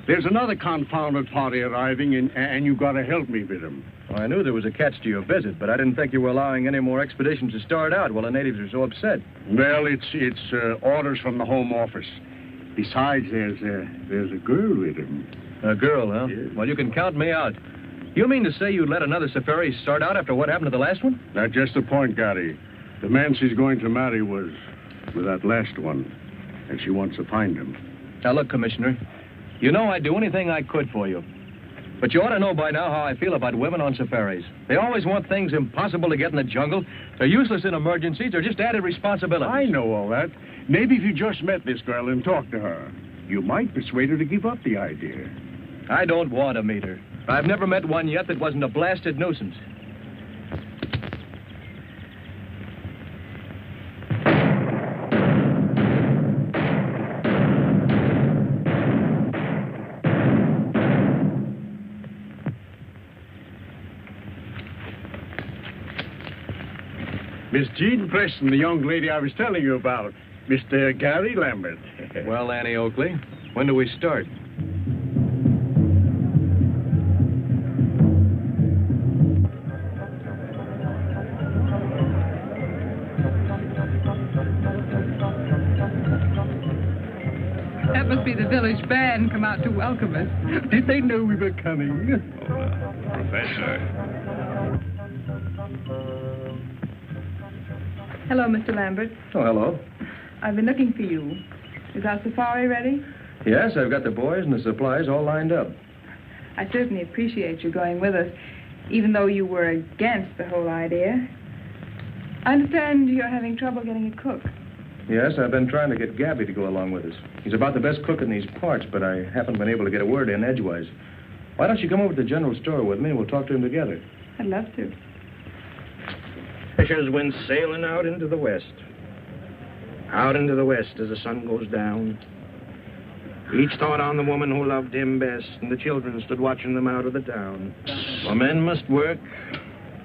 There's another confounded party arriving, and you got to help me with them. Well, I knew there was a catch to your visit, but I didn't think you were allowing any more expeditions to start out while the natives are so upset. Well, it's orders from the Home Office. Besides, there's a girl with him. A girl, huh? Yes. Well, you can count me out. You mean to say you'd let another safari start out after what happened to the last one? That's just the point, Gary. The man she's going to marry was with that last one, and she wants to find him. Now, look, Commissioner, you know I'd do anything I could for you. But you ought to know by now how I feel about women on safaris. They always want things impossible to get in the jungle. They're useless in emergencies. They're just added responsibilities. I know all that. Maybe if you just met this girl and talked to her, you might persuade her to give up the idea. I don't want to meet her. I've never met one yet that wasn't a blasted nuisance. Miss Jean Preston, the young lady I was telling you about. Mr. Gary Lambert. Well, Annie Oakley, when do we start? That must be the village band come out to welcome us. Did they know we were coming? Professor. Hello, Mr. Lambert. Oh, hello. I've been looking for you. Is our safari ready? Yes, I've got the boys and the supplies all lined up. I certainly appreciate you going with us, even though you were against the whole idea. I understand you're having trouble getting a cook. Yes, I've been trying to get Gabby to go along with us. He's about the best cook in these parts, but I haven't been able to get a word in edgewise. Why don't you come over to the general store with me and we'll talk to him together? I'd love to. Fishers went sailing out into the west. Out into the west as the sun goes down. Each thought on the woman who loved him best, and the children stood watching them out of the town. For men must work,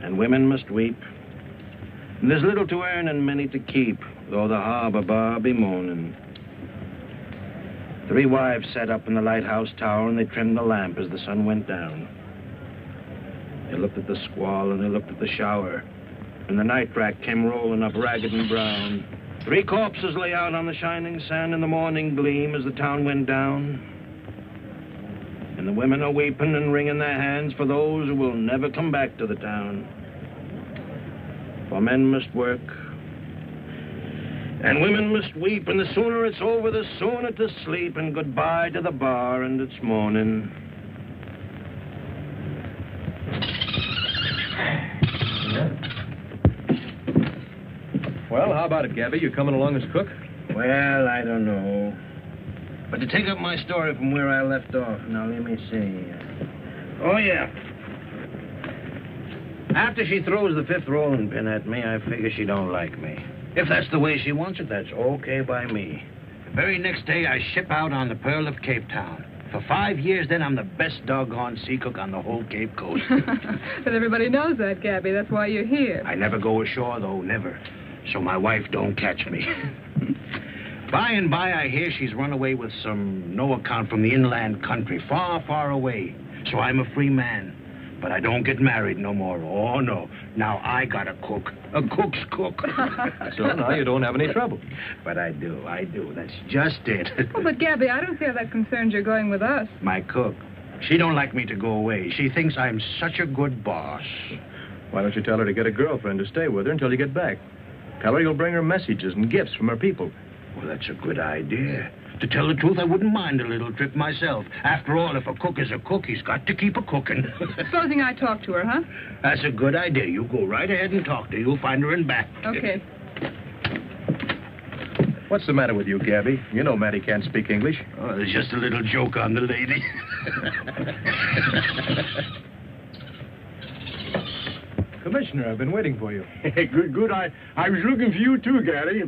and women must weep. And there's little to earn and many to keep, though the harbor bar be moaning. 3 wives sat up in the lighthouse tower, and they trimmed the lamp as the sun went down. They looked at the squall, and they looked at the shower, and the night rack came rolling up ragged and brown. 3 corpses lay out on the shining sand in the morning gleam as the town went down. And the women are weeping and wringing their hands for those who will never come back to the town. For men must work, and women must weep, and the sooner it's over, the sooner to sleep, and goodbye to the bar and its morning. Well, how about it, Gabby? You coming along as cook? Well, I don't know. But to take up my story from where I left off, now let me see. Oh, yeah. After she throws the 5th rolling pin at me, I figure she don't like me. If that's the way she wants it, that's okay by me. The very next day, I ship out on the Pearl of Cape Town. For 5 years, then, I'm the best doggone sea cook on the whole Cape Coast. But everybody knows that, Gabby. That's why you're here. I never go ashore, though, never. So my wife don't catch me. By and by, I hear she's run away with some no account from the inland country, far, far away. So I'm a free man. But I don't get married no more. Oh, no. Now I got a cook. A cook's cook. So now you don't have any trouble. But I do. That's just it. Oh, but Gabby, I don't see how that concerns your going with us. My cook. She don't like me to go away. She thinks I'm such a good boss. Why don't you tell her to get a girlfriend to stay with her until you get back? Tell her you'll bring her messages and gifts from her people. Well, that's a good idea. To tell the truth, I wouldn't mind a little trip myself. After all, if a cook is a cook, he's got to keep a cooking. Supposing I talk to her, huh? That's a good idea. You go right ahead and talk to her. You'll find her in back. Okay. What's the matter with you, Gabby? You know Matty can't speak English. Oh, there's just a little joke on the lady. Commissioner, I've been waiting for you. Good. I was looking for you, too, Gary.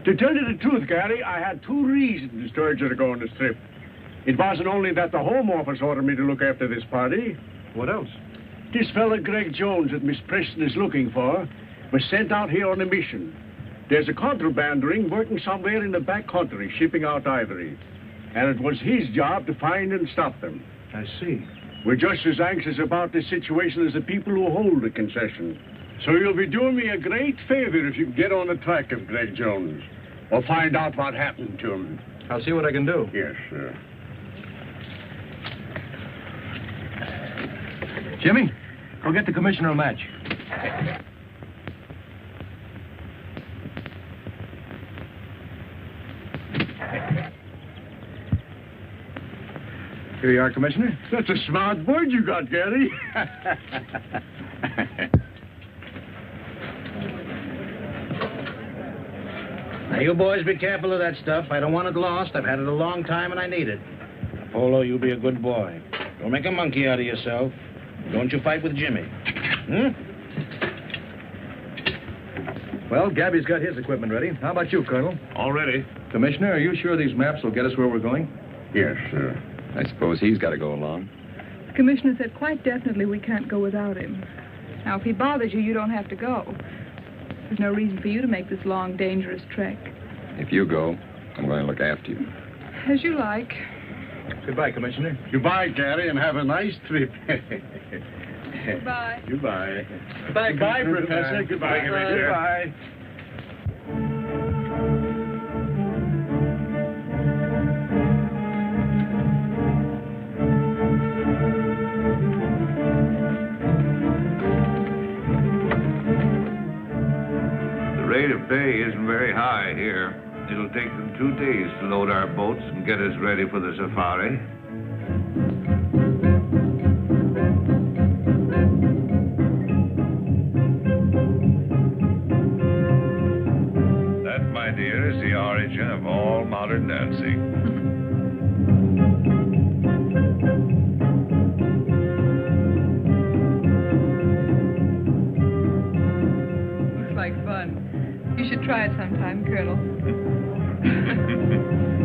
To tell you the truth, Gary, I had 2 reasons to urge you to go on this trip. It wasn't only that the Home Office ordered me to look after this party. What else? This fella, Greg Jones, that Miss Preston is looking for, was sent out here on a mission. There's a contraband ring working somewhere in the back country, shipping out ivory. And it was his job to find and stop them. I see. We're just as anxious about this situation as the people who hold the concession. So you'll be doing me a great favor if you can get on the track of Greg Jones, or find out what happened to him. I'll see what I can do. Yes, sir. Jimmy, go get the commissioner a match. Here you are, Commissioner. That's a smart bird you got, Gary. Now, you boys be careful of that stuff. I don't want it lost. I've had it a long time, and I need it. Polo, you be a good boy. Don't make a monkey out of yourself. Don't you fight with Jimmy. Well, Gabby's got his equipment ready. How about you, Colonel? All ready. Commissioner, are you sure these maps will get us where we're going? Yes, sir. I suppose he's got to go along. The commissioner said quite definitely we can't go without him. Now, if he bothers you, you don't have to go. There's no reason for you to make this long, dangerous trek. If you go, I'm going to look after you. As you like. Goodbye, Commissioner. Goodbye, Gary, and have a nice trip. Goodbye. Goodbye. Goodbye, Professor. Goodbye, Commissioner. Goodbye. The rate of pay isn't very high here. It'll take them 2 days to load our boats and get us ready for the safari. That, my dear, is the origin of all modern dancing. Looks like fun. You should try it sometime, Colonel.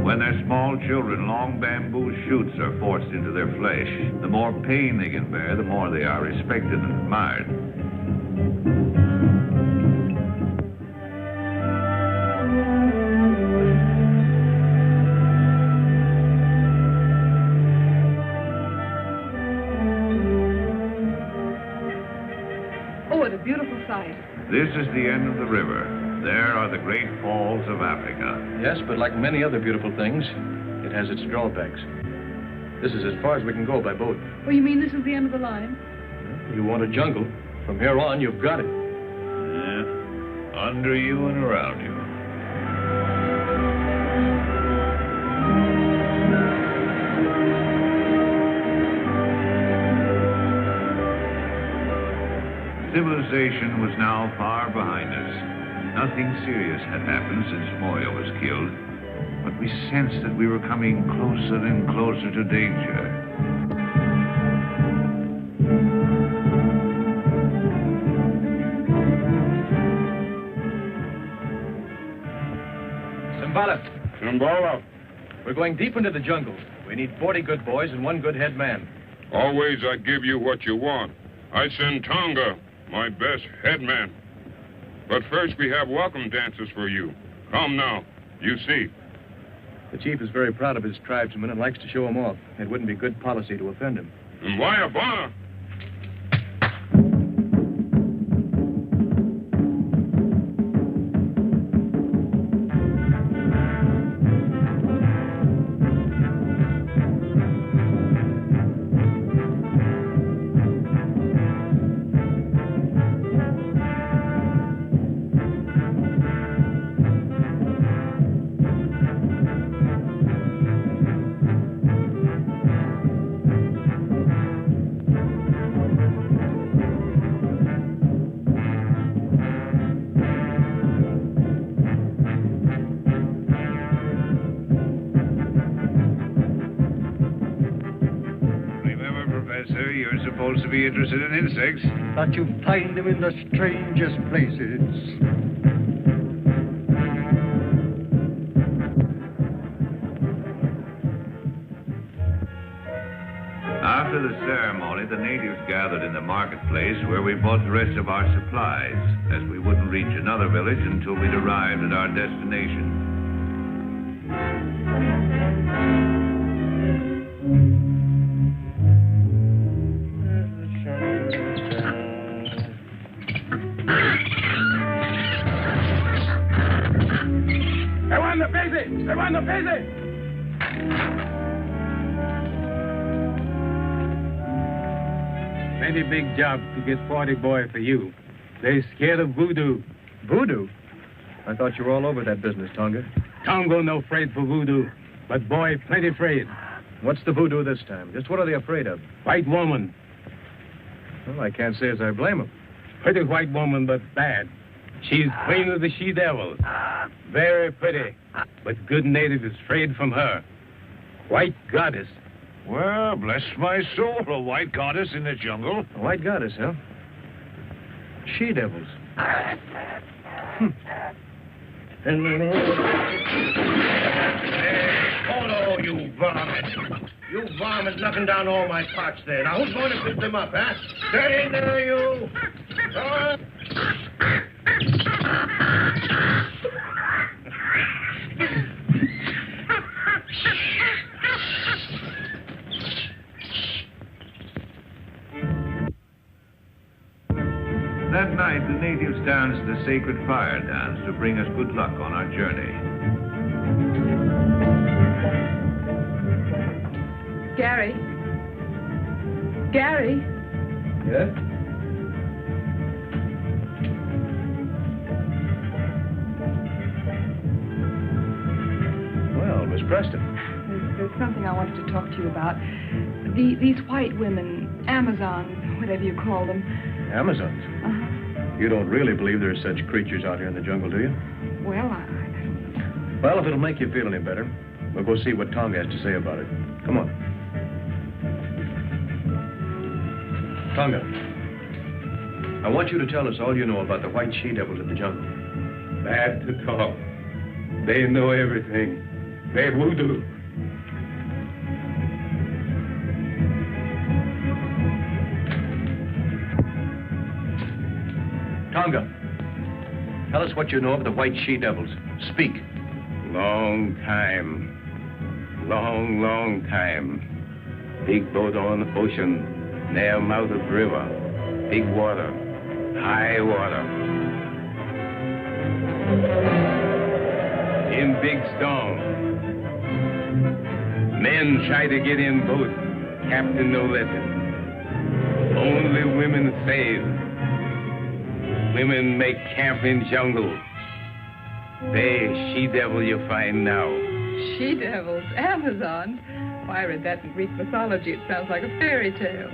When they're small children, long bamboo shoots are forced into their flesh. The more pain they can bear, the more they are respected and admired. Oh, what a beautiful sight. This is the end of the river. There are the great falls of Africa. Yes, but like many other beautiful things, it has its drawbacks. This is as far as we can go by boat. Oh, you mean this is the end of the line? You want a jungle. From here on, you've got it. Yeah. Under you and around you. Civilization was now far behind us. Nothing serious had happened since Moya was killed, but we sensed that we were coming closer and closer to danger. Simbala. We're going deep into the jungle. We need 40 good boys and 1 good head man. Always I give you what you want. I send Tonga, my best head man. But first we have welcome dances for you. Come now, you see. The chief is very proud of his tribesmen and likes to show them off. It wouldn't be good policy to offend him. And why a bar? To be interested in insects. That you find them in the strangest places. After the ceremony, the natives gathered in the marketplace where we bought the rest of our supplies, as we wouldn't reach another village until we'd arrived at our destination. Plenty big job to get 40 boy for you. They scared of voodoo. Voodoo? I thought you were all over that business, Tonga. Tonga no afraid for voodoo, but boy plenty afraid. What's the voodoo this time? Just what are they afraid of? White woman. Well, I can't say as I blame them. Pretty white woman, but bad. She's queen of the she-devils. Very pretty, but good native is afraid from her. White goddess. Well, bless my soul, a white goddess in the jungle. A white goddess, huh? She-devils. Oh, you varmint. You varmint knocking down all my pots there. Now, who's going to pick them up, huh? Stay in there, you. That night, the natives danced the sacred fire dance to bring us good luck on our journey. Gary? Gary? Yes? Well, Miss Preston. There's something I wanted to talk to you about. These white women, Amazons, whatever you call them. Amazons? Uh-huh. You don't really believe there's such creatures out here in the jungle, do you? Well, I don't know. Well, if it'll make you feel any better, we'll go see what Tonga has to say about it. Come on. Tonga, I want you to tell us all you know about the white she-devils of the jungle. Bad to talk. They know everything. They voodoo. Tonga, tell us what you know of the white she-devils. Speak. Long time. Long time. Big boat on the ocean. Near mouth of river, big water, high water. In big storm. Men try to get in boat, captain no let it. Only women save. Women make camp in jungle. They she-devil you find now. She-devils? Amazons? Why, I read that in Greek mythology. It sounds like a fairy tale.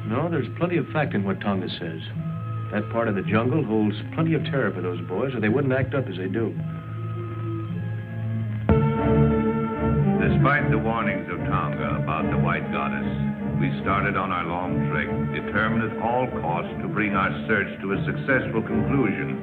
No, there's plenty of fact in what Tonga says. That part of the jungle holds plenty of terror for those boys, or they wouldn't act up as they do. Despite the warnings of Tonga about the white goddess, we started on our long trek, determined at all costs to bring our search to a successful conclusion.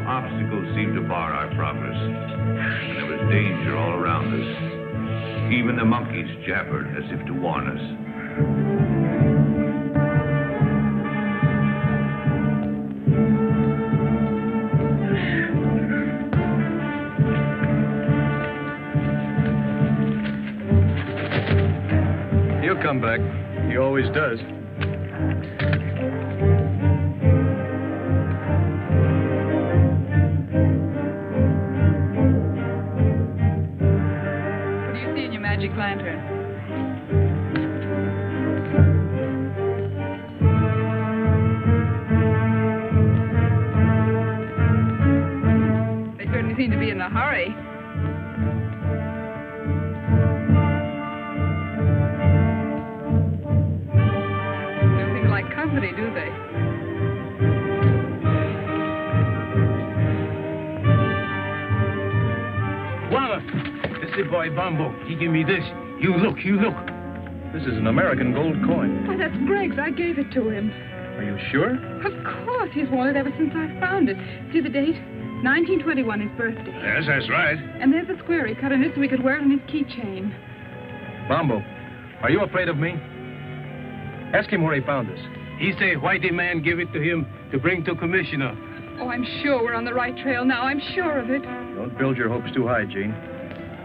Obstacles seemed to bar our progress, and there was danger all around us. Even the monkeys jabbered as if to warn us. He'll come back. He always does. Magic lantern. They certainly seem to be in a hurry. Don't seem like company, do they? Wallace! This is boy Bumbo. He give me this. You look. This is an American gold coin. Why, that's Greg's. I gave it to him. Are you sure? Of course. He's worn it ever since I found it. See the date? 1921, his birthday. Yes, that's right. And there's the square he cut in it so he could wear it on his keychain. Bumbo, are you afraid of me? Ask him where he found this. He say whitey man give it to him to bring to commissioner. Oh, I'm sure we're on the right trail now. I'm sure of it. Don't build your hopes too high, Jean.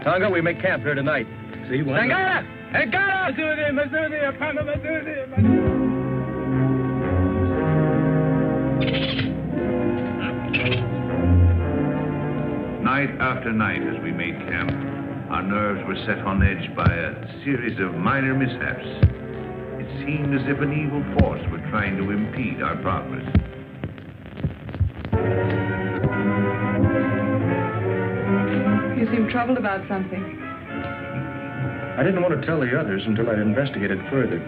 Tonga, we make camp here tonight. See, one. Tangara! Tangara! Night after night as we made camp, our nerves were set on edge by a series of minor mishaps. It seemed as if an evil force were trying to impede our progress. You seem troubled about something. I didn't want to tell the others until I'd investigated further.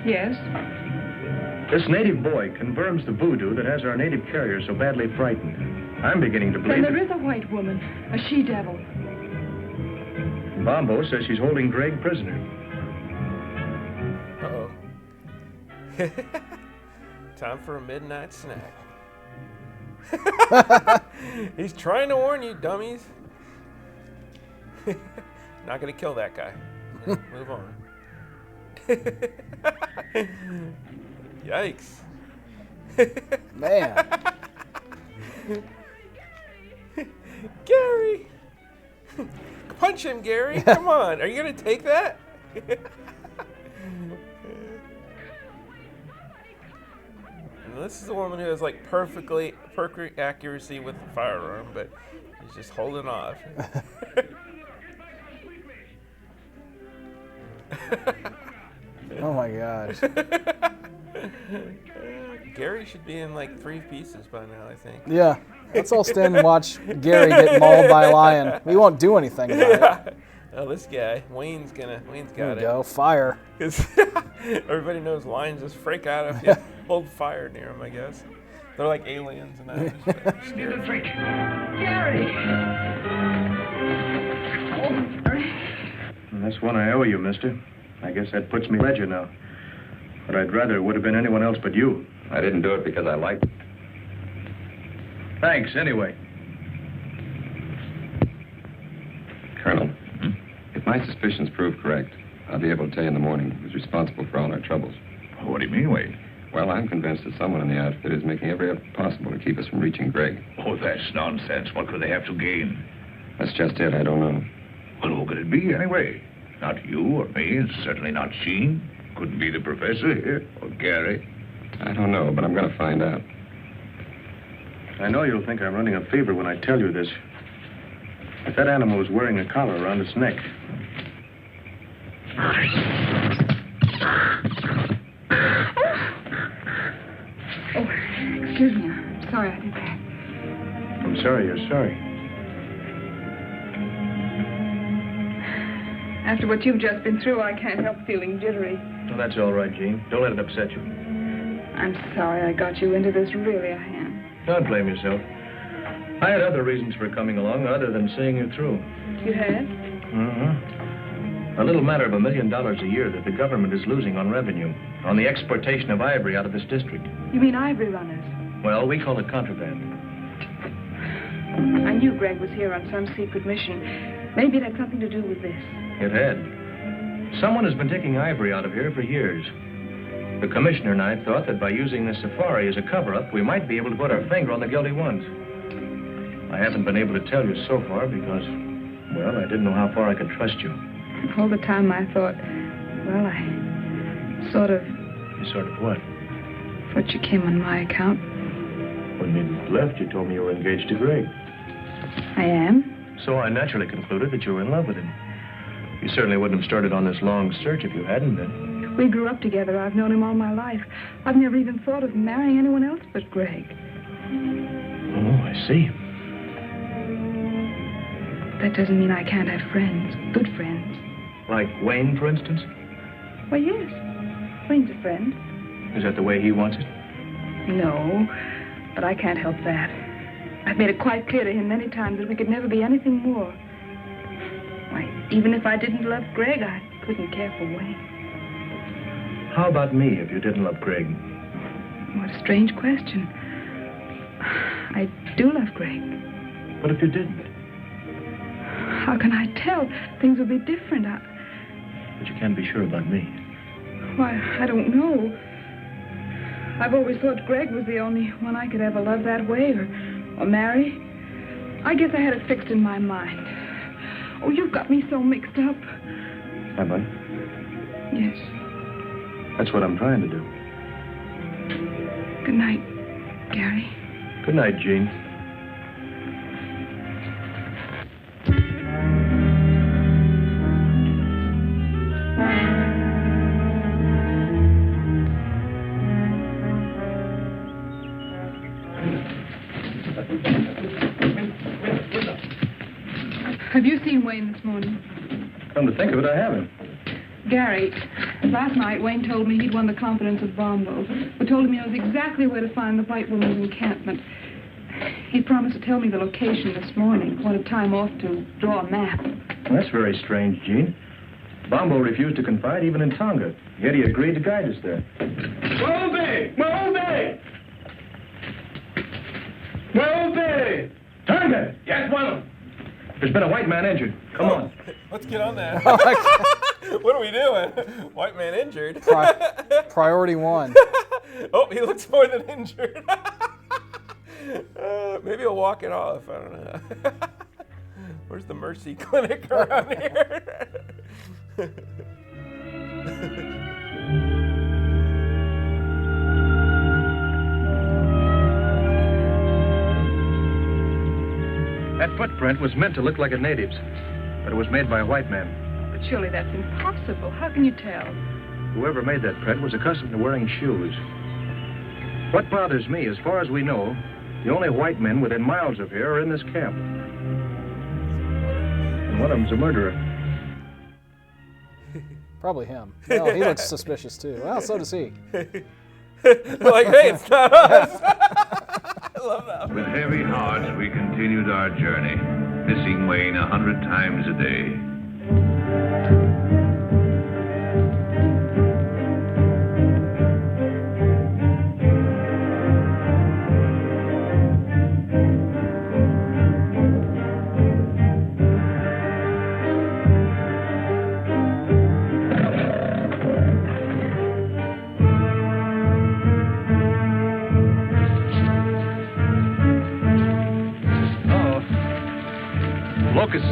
Yes? This native boy confirms the voodoo that has our native carrier so badly frightened. I'm beginning to believe Then there is a white woman, a she-devil. Bombo says she's holding Greg prisoner. Uh-oh. Time for a midnight snack. He's trying to warn you, dummies. Not gonna kill that guy. Move on. Yikes. Man. Gary! Punch him, Gary. Come on. Are you going to take that? This is a woman who has like perfect accuracy with the firearm, but she's just holding off. Oh my gosh. Gary should be in like 3 pieces by now, I think. Yeah. Let's all stand and watch Gary get mauled by a lion. We won't do anything about it. Oh, this guy, Wayne's got it. There you go, fire. Everybody knows lions just freak out if you hold fire near them, I guess. They're like aliens and that. Need a drink. Gary! Oh, Gary. That's one I owe you, mister. I guess that puts me ledger now. But I'd rather it would have been anyone else but you. I didn't do it because I liked it. Thanks, anyway. Colonel, if my suspicions prove correct, I'll be able to tell you in the morning who's responsible for all our troubles. What do you mean, Wade? Well, I'm convinced that someone in the outfit is making every effort possible to keep us from reaching Greg. Oh, that's nonsense. What could they have to gain? That's just it. I don't know. Well, who could it be, anyway? Not you or me, and certainly not Sheen. Couldn't be the professor here, or Gary. I don't know, but I'm going to find out. I know you'll think I'm running a fever when I tell you this. If that animal was wearing a collar around its neck. Oh, excuse me. I'm sorry I did that. I'm sorry you're sorry. After what you've just been through, I can't help feeling jittery. Well, that's all right, Jean. Don't let it upset you. I'm sorry I got you into this, really I am. Don't blame yourself. I had other reasons for coming along other than seeing you through. You had? A little matter of $1 million a year that the government is losing on revenue, on the exportation of ivory out of this district. You mean ivory runners? Well, we call it contraband. I knew Greg was here on some secret mission. Maybe it had something to do with this. It had. Someone has been taking ivory out of here for years. The commissioner and I thought that by using this safari as a cover-up, we might be able to put our finger on the guilty ones. I haven't been able to tell you so far because, well, I didn't know how far I could trust you. All the time I thought, well, I sort of... Sort of what? Thought you came on my account. When you left, you told me you were engaged to Greg. I am? So I naturally concluded that you were in love with him. You certainly wouldn't have started on this long search if you hadn't been. We grew up together. I've known him all my life. I've never even thought of marrying anyone else but Greg. Oh, I see. That doesn't mean I can't have friends, good friends. Like Wayne, for instance? Well, yes. Wayne's a friend. Is that the way he wants it? No, but I can't help that. I've made it quite clear to him many times that we could never be anything more. Why, even if I didn't love Greg, I couldn't care for Wayne. How about me if you didn't love Greg? What a strange question. I do love Greg. What if you didn't? How can I tell? Things would be different. But you can't be sure about me. Why, I don't know. I've always thought Greg was the only one I could ever love that way or marry. I guess I had it fixed in my mind. Oh, you've got me so mixed up. Have I? Yes. That's what I'm trying to do. Good night, Gary. Good night, Jean. Have you seen Wayne this morning? Come to think of it, I haven't. Gary, last night Wayne told me he'd won the confidence of Boehme, who told him he knows exactly where to find the white woman's encampment. He promised to tell me the location this morning. Wanted time off to draw a map. Well, that's very strange, Jean. Boehme refused to confide even in Tonga, yet he agreed to guide us there. Boehme! Boehme! Boehme! Tonga! Yes, one. There's been a white man injured. Come on. Let's get on that. What are we doing? White man injured. Priority one. Oh, he looks more than injured. Maybe he'll walk it off. I don't know. Where's the Mercy Clinic around here? That footprint was meant to look like a native's, but it was made by a white man. But surely that's impossible. How can you tell? Whoever made that print was accustomed to wearing shoes. What bothers me, as far as we know, the only white men within miles of here are in this camp. And one of them's a murderer. Probably him. Well, he looks suspicious too. Well, so does he. Like, hey, it's not us. I love that. With heavy hearts, we continued our journey, missing Wayne 100 times a day. Locusts.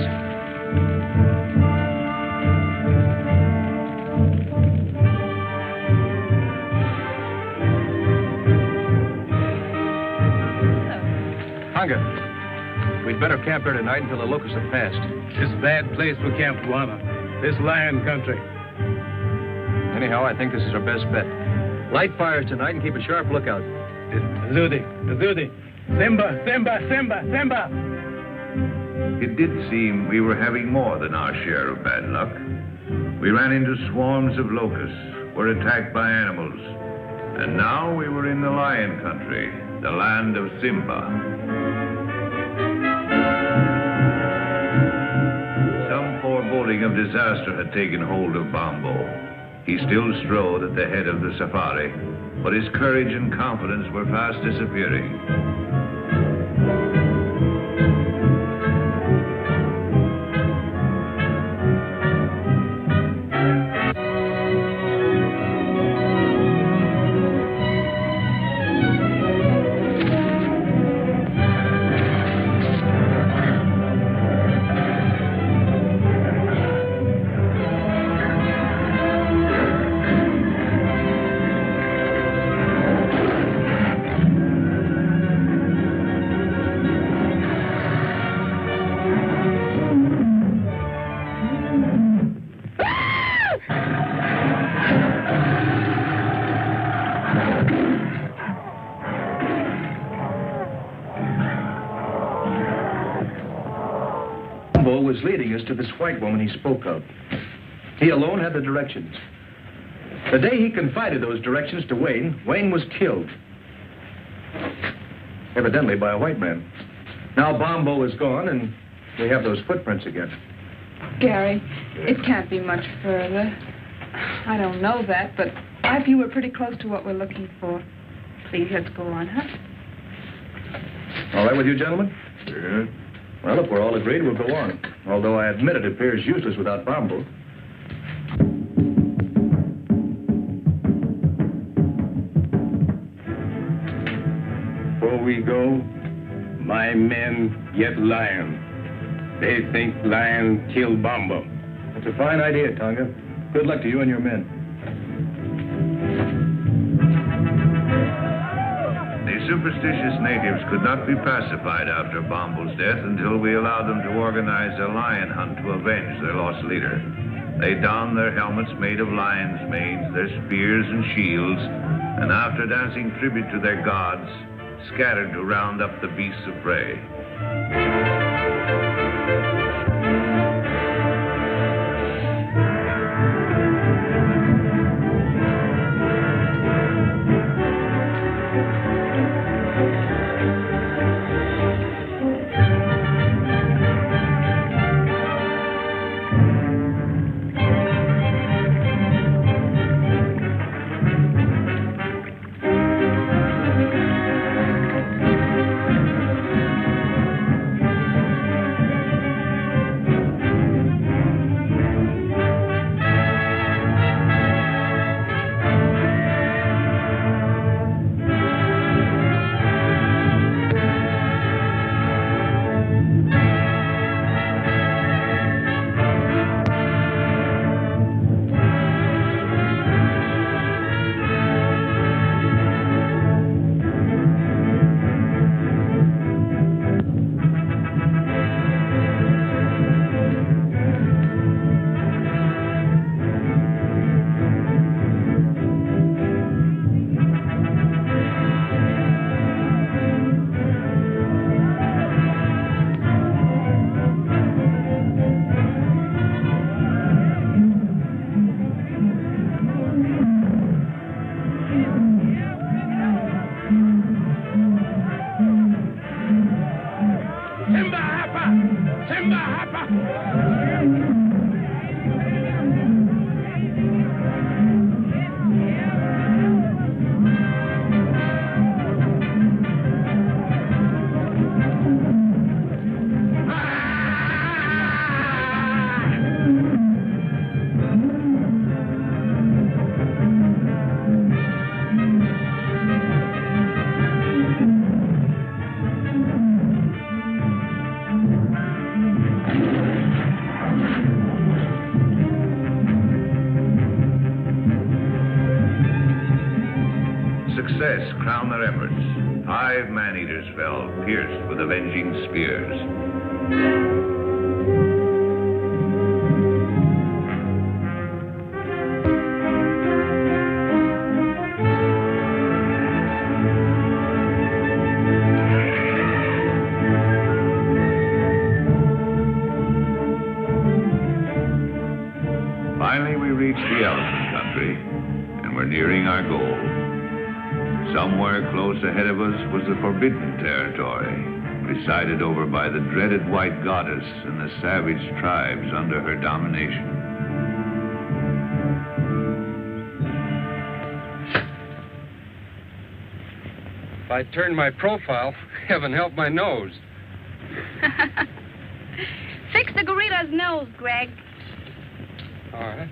Tonga, we'd better camp here tonight until the locusts have passed. This bad place for Camp Boehme. This lion country. Anyhow, I think this is our best bet. Light fires tonight and keep a sharp lookout. Zudi. Simba, Simba, Simba, Simba. It did seem we were having more than our share of bad luck. We ran into swarms of locusts, were attacked by animals, and now we were in the lion country, the land of Simba. Some foreboding of disaster had taken hold of Boehme. He still strode at the head of the safari, but his courage and confidence were fast disappearing. Was leading us to this white woman he spoke of. He alone had the directions. The day he confided those directions to Wayne, Wayne was killed. Evidently by a white man. Now Boehme is gone, and we have those footprints again. Gary, it can't be much further. I don't know that, but I feel we're pretty close to what we're looking for. Please, let's go on, huh? All right with you, gentlemen? Yeah. Well, if we're all agreed, we'll go on. Although I admit it appears useless without Boehme. Before we go, my men get lion. They think lion kill Bombo. It's a fine idea, Tonga. Good luck to you and your men. The superstitious natives could not be pacified after Bombo's death until we allowed them to organize a lion hunt to avenge their lost leader. They donned their helmets made of lion's manes, their spears and shields, and after dancing tribute to their gods, scattered to round up the beasts of prey. Success crowned their efforts. 5 man-eaters fell, pierced with avenging spears. Finally, we reached the elephant country, and we're nearing our goal. Somewhere close ahead of us was the forbidden territory, presided over by the dreaded white goddess and the savage tribes under her domination. If I turn my profile, heaven help my nose. Fix the gorilla's nose, Greg. All right.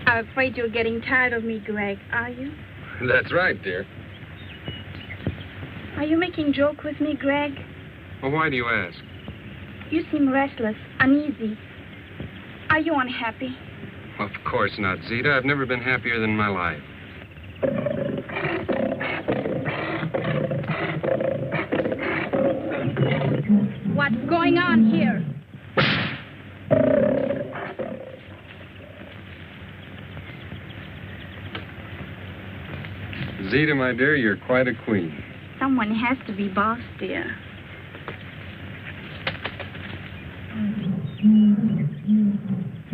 I'm afraid you're getting tired of me, Greg, are you? That's right, dear. Are you making joke with me, Greg? Well, why do you ask? You seem restless, uneasy. Are you unhappy? Of course not, Zita. I've never been happier than in my life. What's going on here? Zita, my dear, you're quite a queen. Someone has to be boss, dear.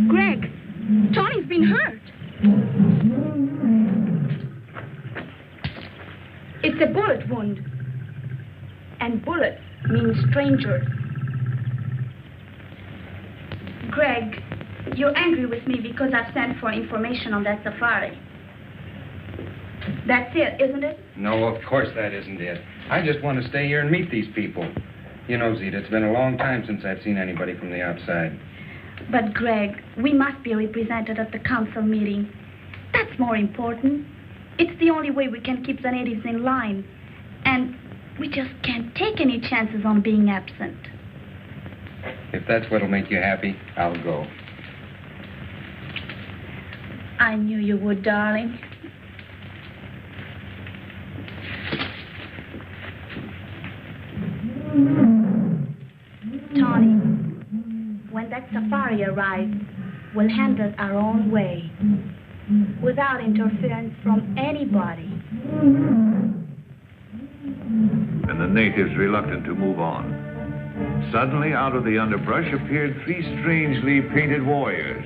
Greg, Tony's been hurt. It's a bullet wound. And bullets mean strangers. Greg, you're angry with me because I've sent for information on that safari. That's it, isn't it? No, of course that isn't it. I just want to stay here and meet these people. You know, Zita, it's been a long time since I've seen anybody from the outside. But, Greg, we must be represented at the council meeting. That's more important. It's the only way we can keep the natives in line. And we just can't take any chances on being absent. If that's what'll make you happy, I'll go. I knew you would, darling. Tony, when that safari arrives, we'll handle it our own way, without interference from anybody. And the natives reluctant to move on. Suddenly, out of the underbrush appeared 3 strangely painted warriors.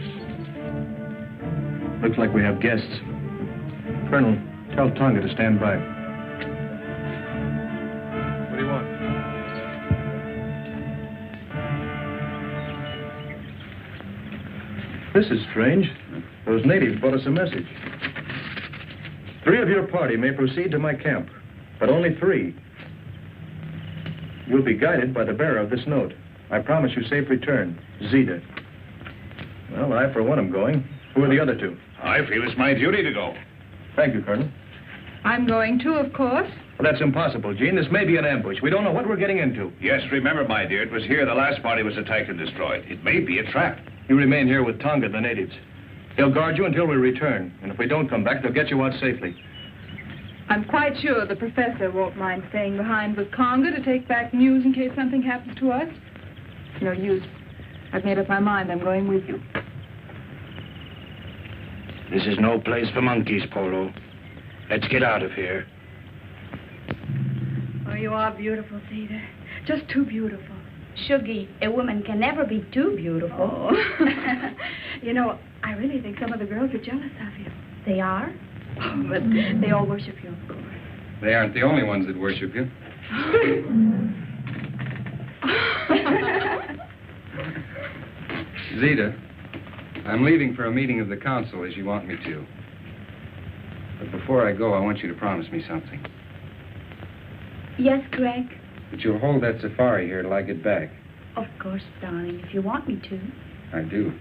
Looks like we have guests. Colonel, tell Tonga to stand by. What do you want? This is strange. Those natives brought us a message. 3 of your party may proceed to my camp, but only 3. You'll be guided by the bearer of this note. I promise you safe return. Zita. Well, I, for one, am going. Who are the other 2? I feel it's my duty to go. Thank you, Colonel. I'm going too, of course. Well, that's impossible, Jean. This may be an ambush. We don't know what we're getting into. Yes, remember, my dear, it was here the last party was attacked and destroyed. It may be a trap. You remain here with Tonga and the natives. They'll guard you until we return. And if we don't come back, they'll get you out safely. I'm quite sure the professor won't mind staying behind with Conga to take back news in case something happens to us. No use. I've made up my mind. I'm going with you. This is no place for monkeys, Polo. Let's get out of here. Oh, you are beautiful, Zita. Just too beautiful. Shuggy, a woman can never be too beautiful. Oh. You know, I really think some of the girls are jealous of you. They are? Oh, but they all worship you, of course. They aren't the only ones that worship you. Zita, I'm leaving for a meeting of the council as you want me to. But before I go, I want you to promise me something. Yes, Greg? That you'll hold that safari here till I get back. Of course, darling, if you want me to. I do.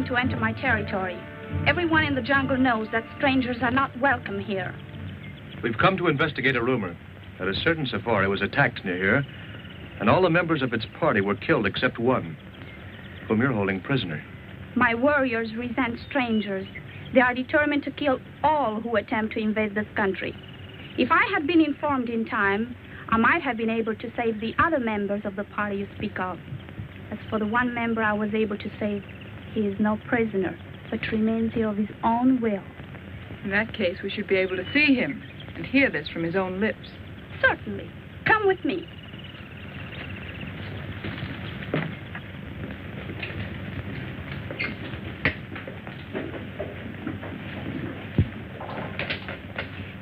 To enter my territory. Everyone in the jungle knows that strangers are not welcome here. We've come to investigate a rumor that a certain safari was attacked near here, and all the members of its party were killed except one, whom you're holding prisoner. My warriors resent strangers. They are determined to kill all who attempt to invade this country. If I had been informed in time, I might have been able to save the other members of the party you speak of. As for the one member I was able to save, he is no prisoner, but remains here of his own will. In that case, we should be able to see him and hear this from his own lips. Certainly. Come with me.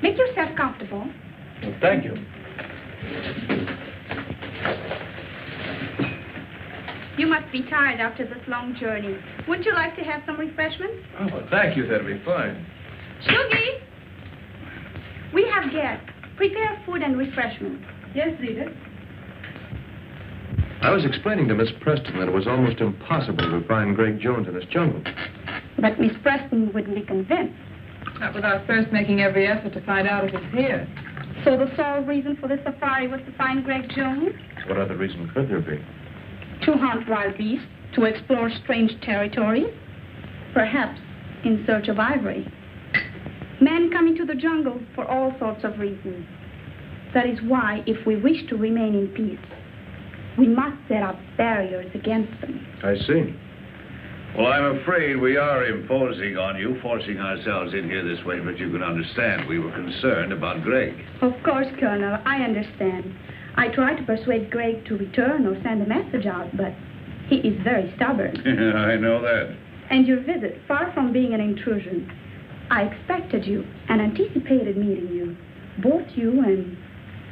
Make yourself comfortable. Well, thank you. You must be tired after this long journey. Wouldn't you like to have some refreshments? Oh, well, thank you. That'll be fine. Shuggy! We have guests. Prepare food and refreshments. Yes, Zita. I was explaining to Miss Preston that it was almost impossible to find Greg Jones in this jungle. But Miss Preston wouldn't be convinced. Not without first making every effort to find out if it's here. So the sole reason for this safari was to find Greg Jones? What other reason could there be? To hunt wild beasts, to explore strange territory, perhaps in search of ivory. Men come into the jungle for all sorts of reasons. That is why, if we wish to remain in peace, We must set up barriers against them. I see. Well, I'm afraid we are imposing on you, forcing ourselves in here this way, but you can understand we were concerned about Greg. Of course, Colonel, I understand. I tried to persuade Greg to return or send a message out, but he is very stubborn. I know that. And your visit, far from being an intrusion, I expected you and anticipated meeting you, both you and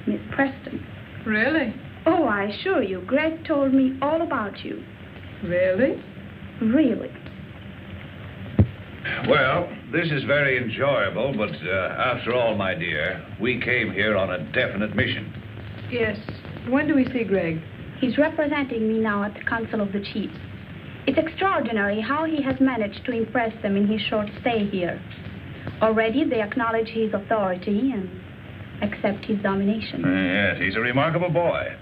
Miss Preston. Really? Oh, I assure you, Greg told me all about you. Really? Really. Well, this is very enjoyable, but after all, my dear, we came here on a definite mission. Yes. When do we see Greg? He's representing me now at the Council of the Chiefs. It's extraordinary how he has managed to impress them in his short stay here. Already they acknowledge his authority and accept his domination. Yes, he's a remarkable boy.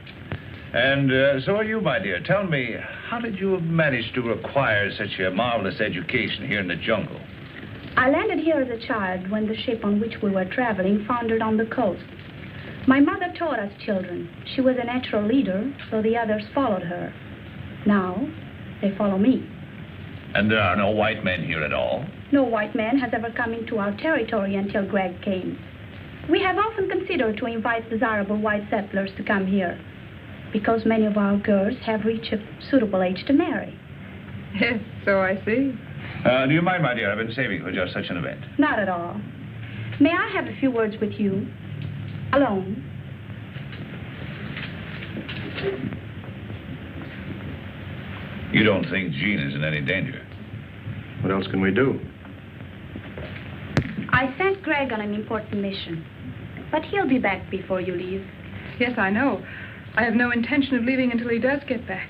And so are you, my dear. Tell me, how did you manage to acquire such a marvelous education here in the jungle? I landed here as a child when the ship on which we were traveling foundered on the coast. My mother taught us children. She was a natural leader, so the others followed her. Now, they follow me. And there are no white men here at all? No white man has ever come into our territory until Greg came. We have often considered to invite desirable white settlers to come here, because many of our girls have reached a suitable age to marry. Yes, so I see. Do you mind, my dear? I've been saving for just such an event. Not at all. May I have a few words with you? Alone. You don't think Jean is in any danger? What else can we do? I sent Greg on an important mission, but he'll be back before you leave. Yes, I know. I have no intention of leaving until he does get back.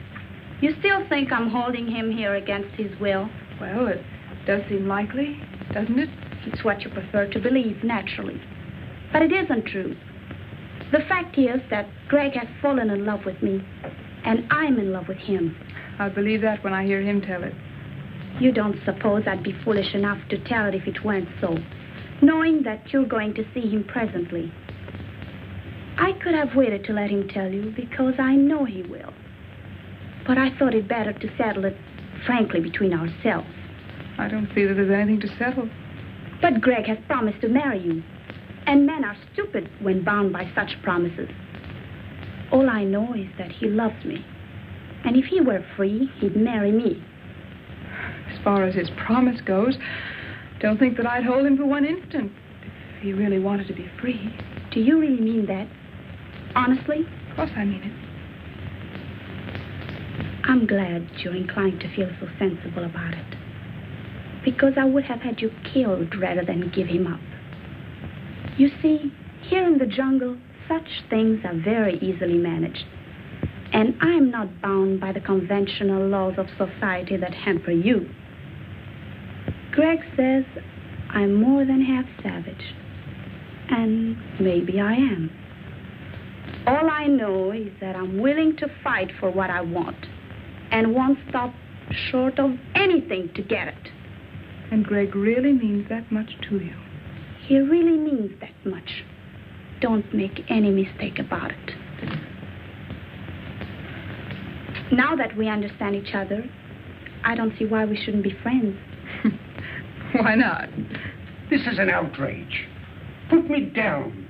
You still think I'm holding him here against his will? Well, it does seem likely, doesn't it? It's what you prefer to believe, naturally. But it isn't true. The fact is that Greg has fallen in love with me, and I'm in love with him. I'll believe that when I hear him tell it. You don't suppose I'd be foolish enough to tell it if it weren't so, knowing that you're going to see him presently. I could have waited to let him tell you, because I know he will. But I thought it better to settle it frankly between ourselves. I don't see that there's anything to settle. But Greg has promised to marry you, and men are stupid when bound by such promises. All I know is that he loves me, and if he were free, he'd marry me. As far as his promise goes, don't think that I'd hold him for one instant if he really wanted to be free. Do you really mean that? Honestly? Of course I mean it. I'm glad you're inclined to feel so sensible about it, because I would have had you killed rather than give him up. You see, here in the jungle, such things are very easily managed. And I'm not bound by the conventional laws of society that hamper you. Greg says I'm more than half savage. And maybe I am. All I know is that I'm willing to fight for what I want, and won't stop short of anything to get it. And Greg really means that much to you? He really means that much. Don't make any mistake about it. Now that we understand each other, I don't see why we shouldn't be friends. Why not? This is an outrage. Put me down.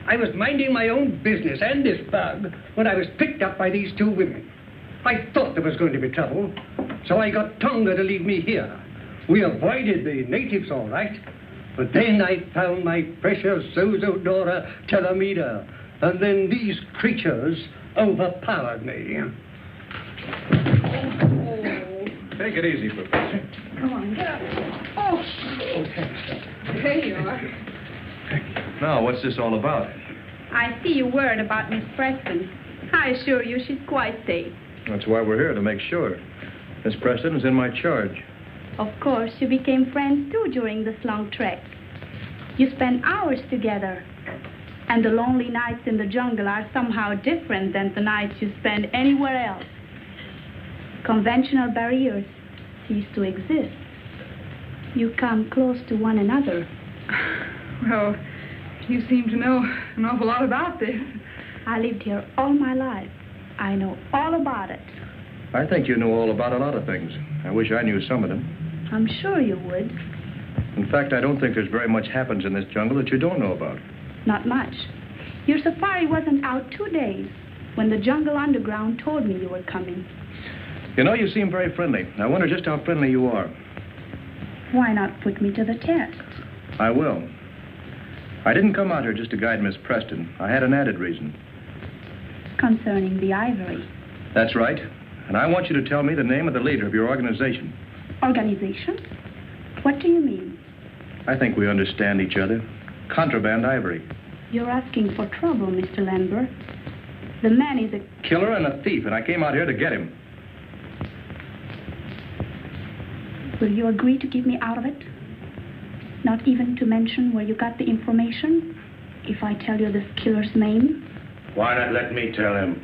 I was minding my own business and this bug when I was picked up by these two women. I thought there was going to be trouble, so I got Tonga to leave me here. We avoided the natives all right, but then I found my precious Zozodora Telemida, and then these creatures overpowered me. Take it easy, Professor. Come on, get up. Oh, there you are. Now, what's this all about? I see you worried about Miss Preston. I assure you she's quite safe. That's why we're here, to make sure. Miss Preston is in my charge. Of course, you became friends, too, during this long trek. You spent hours together. And the lonely nights in the jungle are somehow different than the nights you spend anywhere else. Conventional barriers cease to exist. You come close to one another. Well, you seem to know an awful lot about this. I lived here all my life. I know all about it. I think you know all about a lot of things. I wish I knew some of them. I'm sure you would. In fact, I don't think there's very much happens in this jungle that you don't know about. Not much. Your safari wasn't out 2 days when the jungle underground told me you were coming. You know, you seem very friendly. I wonder just how friendly you are. Why not put me to the test? I will. I didn't come out here just to guide Miss Preston. I had an added reason. Concerning the ivory. That's right. And I want you to tell me the name of the leader of your organization. Organization? What do you mean? I think we understand each other. Contraband ivory. You're asking for trouble, Mr. Lambert. The man is a killer and a thief, and I came out here to get him. Will you agree to keep me out of it? Not even to mention where you got the information? If I tell you this killer's name? Why not let me tell him?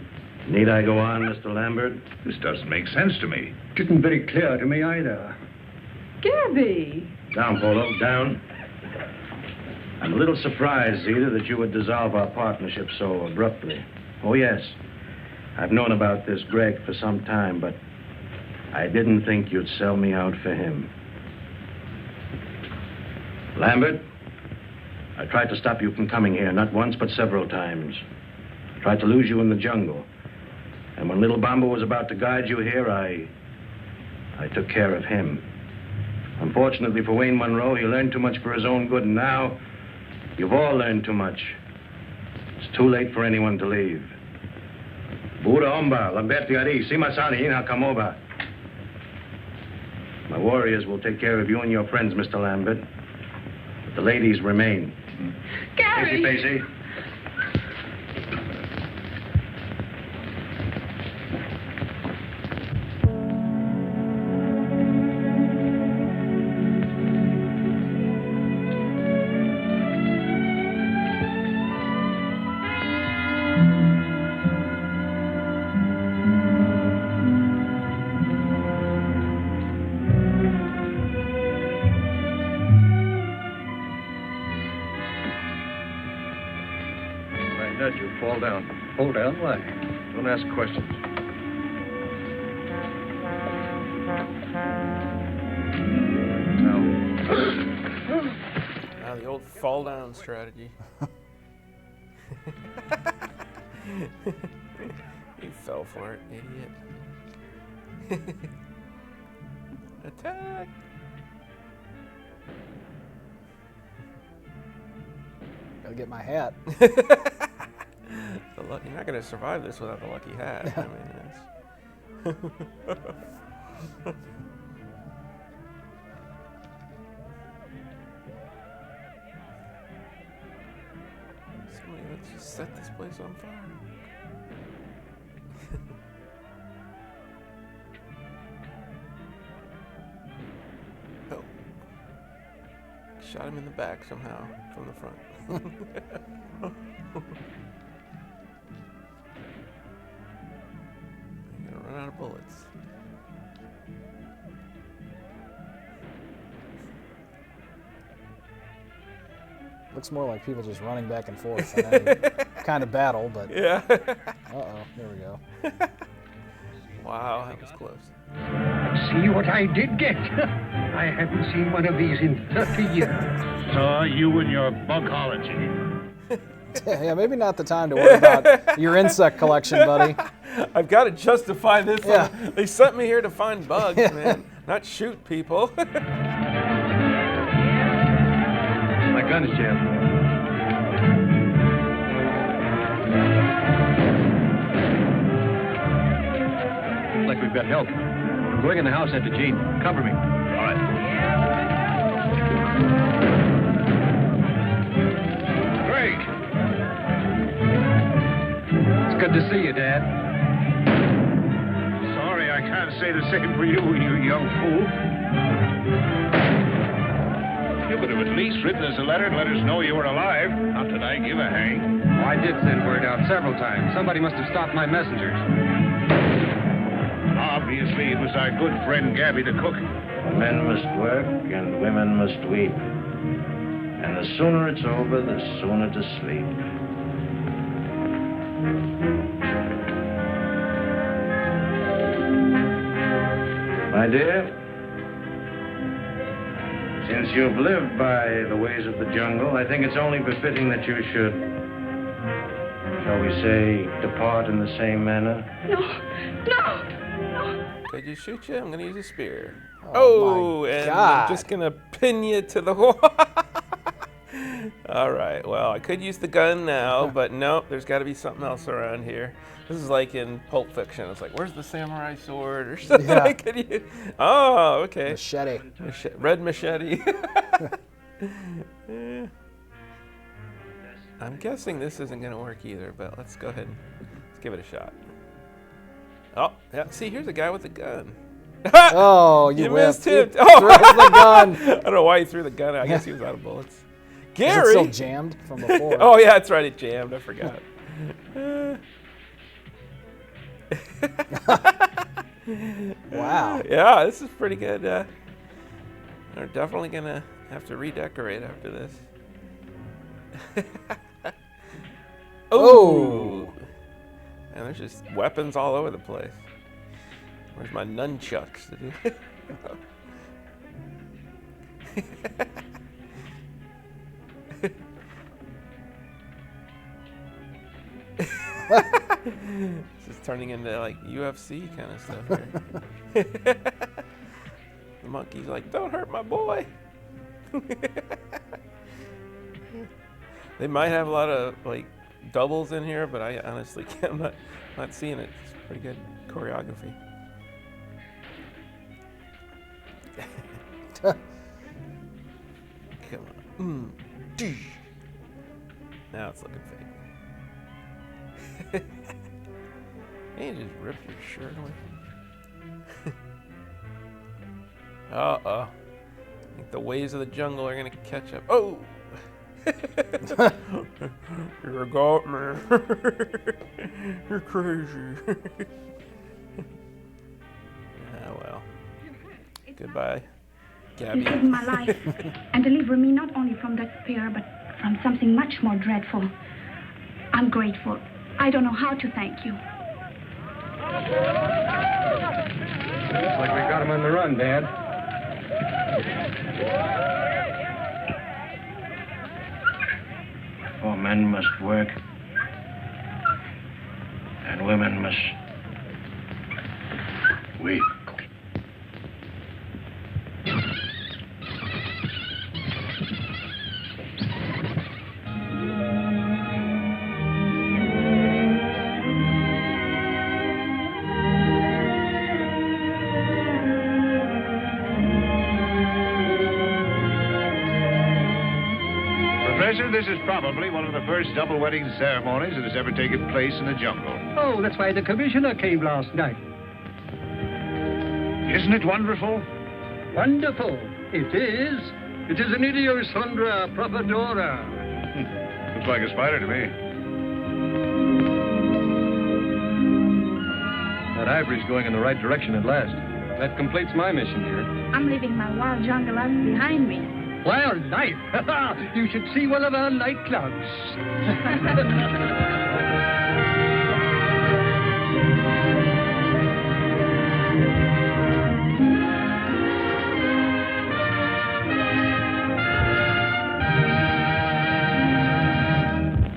Need I go on, Mr. Lambert? This doesn't make sense to me. Didn't very clear to me either. Gabby! Down, Polo, down. I'm a little surprised, Zita, that you would dissolve our partnership so abruptly. Oh, yes. I've known about this Greg for some time, but I didn't think you'd sell me out for him. Lambert, I tried to stop you from coming here, not once, but several times. I tried to lose you in the jungle. And when little Bomba was about to guide you here, I took care of him. Unfortunately for Wayne Monroe, he learned too much for his own good, and now you've all learned too much. It's too late for anyone to leave. Buda Omba, Lambertiari, Simasani, Nakamoba. My warriors will take care of you and your friends, Mr. Lambert. But the ladies remain. Gary! Pacey. Fall down. Fall down? Why? Don't ask questions. Now the old fall down strategy. You fell for it, idiot. Attack! Gotta get my hat. You're not going to survive this without the lucky hat. I mean, somebody let's just set this place on fire. Oh. Shot him in the back somehow from the front. Run out of bullets. Looks more like people just running back and forth in any kind of battle, but yeah. Uh-oh, there we go. Wow, that was close. See what I did get. I haven't seen one of these in 30 years. So you and your bugology. Yeah, maybe not the time to worry about your insect collection, buddy. I've got to justify this. Yeah. They sent me here to find bugs, man, not shoot people. My gun's jammed. Looks like we've got help. I'm going in the house after Gene. Cover me. All right. Greg! It's good to see you, Dad. Sorry, I can't say the same for you, you young fool. You could have at least written us a letter and let us know you were alive. Not that I give a hang. Oh, I did send word out several times. Somebody must have stopped my messengers. Obviously, it was our good friend Gabby the cook. Men must work and women must weep. And the sooner it's over, the sooner to sleep. My dear, since you've lived by the ways of the jungle, I think it's only befitting that you should, shall we say, depart in the same manner. No. Could you shoot you? I'm going to use a spear. Oh, and I'm just going to pin you to the wall. All right, well, I could use the gun now, but nope, there's got to be something else around here. This is like in Pulp Fiction. It's like, where's the samurai sword or something? Yeah. Oh, okay. Machete. Red machete. Yeah. I'm guessing this isn't going to work either, but let's go ahead and let's give it a shot. Oh, yeah. See, here's a guy with a gun. Oh, you missed him. Oh, the gun. I don't know why he threw the gun out. I guess he was out of bullets. Gary. Is it still jammed from before? Oh, yeah, that's right. It jammed. I forgot. Wow. Yeah, this is pretty good. We're definitely going to have to redecorate after this. Oh. And there's just weapons all over the place. Where's my nunchucks to do it? This is turning into like UFC kind of stuff here. The monkey's like, don't hurt my boy. They might have a lot of like doubles in here, but I honestly can't. I'm not seeing it. It's pretty good choreography. Come on. Now it's looking fake. And you just rip your shirt away. Uh-oh. I think the ways of the jungle are going to catch up. Oh! You're a goat, man. You're crazy. Ah, well. Goodbye, Gabby. You saved my life and delivered me not only from that spear, but from something much more dreadful. I'm grateful. I don't know how to thank you. Looks like we got him on the run, Dad. For men must work, and women must weep. This is probably one of the first double wedding ceremonies that has ever taken place in the jungle. Oh, that's why the commissioner came last night. Isn't it wonderful? Wonderful. It is. It is an Idiosondra propodora. Looks like a spider to me. That ivory's going in the right direction at last. That completes my mission here. I'm leaving my wild jungle life behind me. Wild life? You should see one of our nightclubs.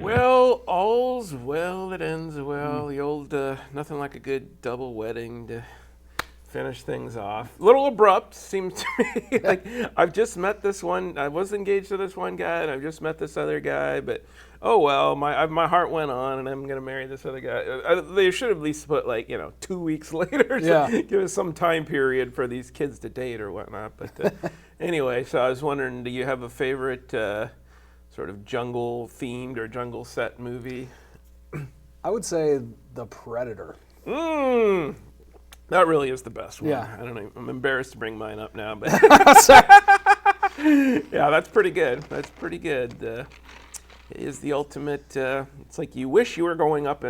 Well, all's well that ends well. The old, nothing like a good double wedding to finish things off. A little abrupt, seems to me. Like, I've just met this one. I was engaged to this one guy, and I've just met this other guy. But oh well, my heart went on, and I'm gonna marry this other guy. They should have at least put 2 weeks later. So give us some time period for these kids to date or whatnot. But anyway, so I was wondering, do you have a favorite sort of jungle themed or jungle set movie? I would say The Predator. That really is the best one. Yeah. I don't know. I'm embarrassed to bring mine up now, but yeah, that's pretty good. That's pretty good. It is the ultimate. It's like you wish you were going up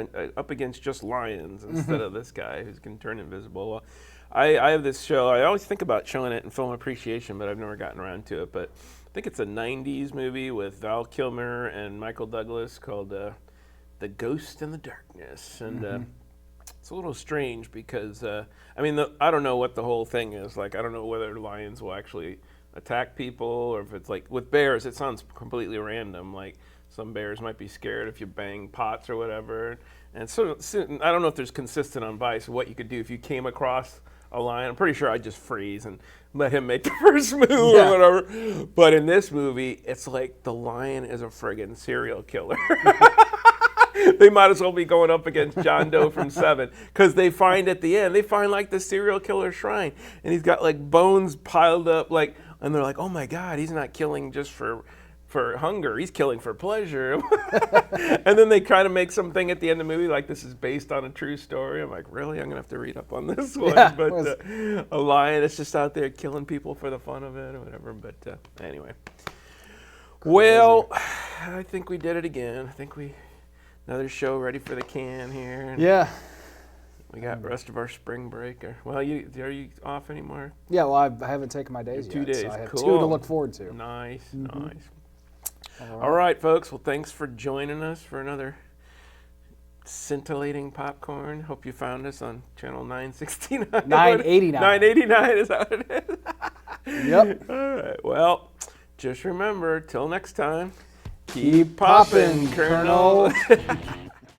against just lions instead of this guy who can turn invisible. Well, I have this show. I always think about showing it in Film Appreciation, but I've never gotten around to it. But I think it's a '90s movie with Val Kilmer and Michael Douglas called "The Ghost in the Darkness," and it's a little strange because, I mean, I don't know what the whole thing is. Like, I don't know whether lions will actually attack people or if it's like, with bears, it sounds completely random. Like, some bears might be scared if you bang pots or whatever. And so I don't know if there's consistent advice of what you could do if you came across a lion. I'm pretty sure I'd just freeze and let him make the first move or whatever. But in this movie, it's like the lion is a friggin' serial killer. They might as well be going up against John Doe from 7, because they find at the end, they find like the serial killer shrine, and he's got like bones piled up, like, and they're like, oh my God, he's not killing just for hunger, he's killing for pleasure. And then they try to make something at the end of the movie like this is based on a true story. I'm like, really? I'm gonna have to read up on this one. Yeah, but a lion is just out there killing people for the fun of it or whatever. But anyway, well, I think we did it again. I think another show ready for the can here. Yeah. We got the rest of our spring break. Well, are you off anymore? Yeah, well, I haven't taken my days yet. 2 days. So I have cool. 2 to look forward to. Nice, nice. All right, folks. Well, thanks for joining us for another scintillating popcorn. Hope you found us on channel 969. 989. 989 is how it is. Yep. All right. Well, just remember, till next time, keep popping, Colonel.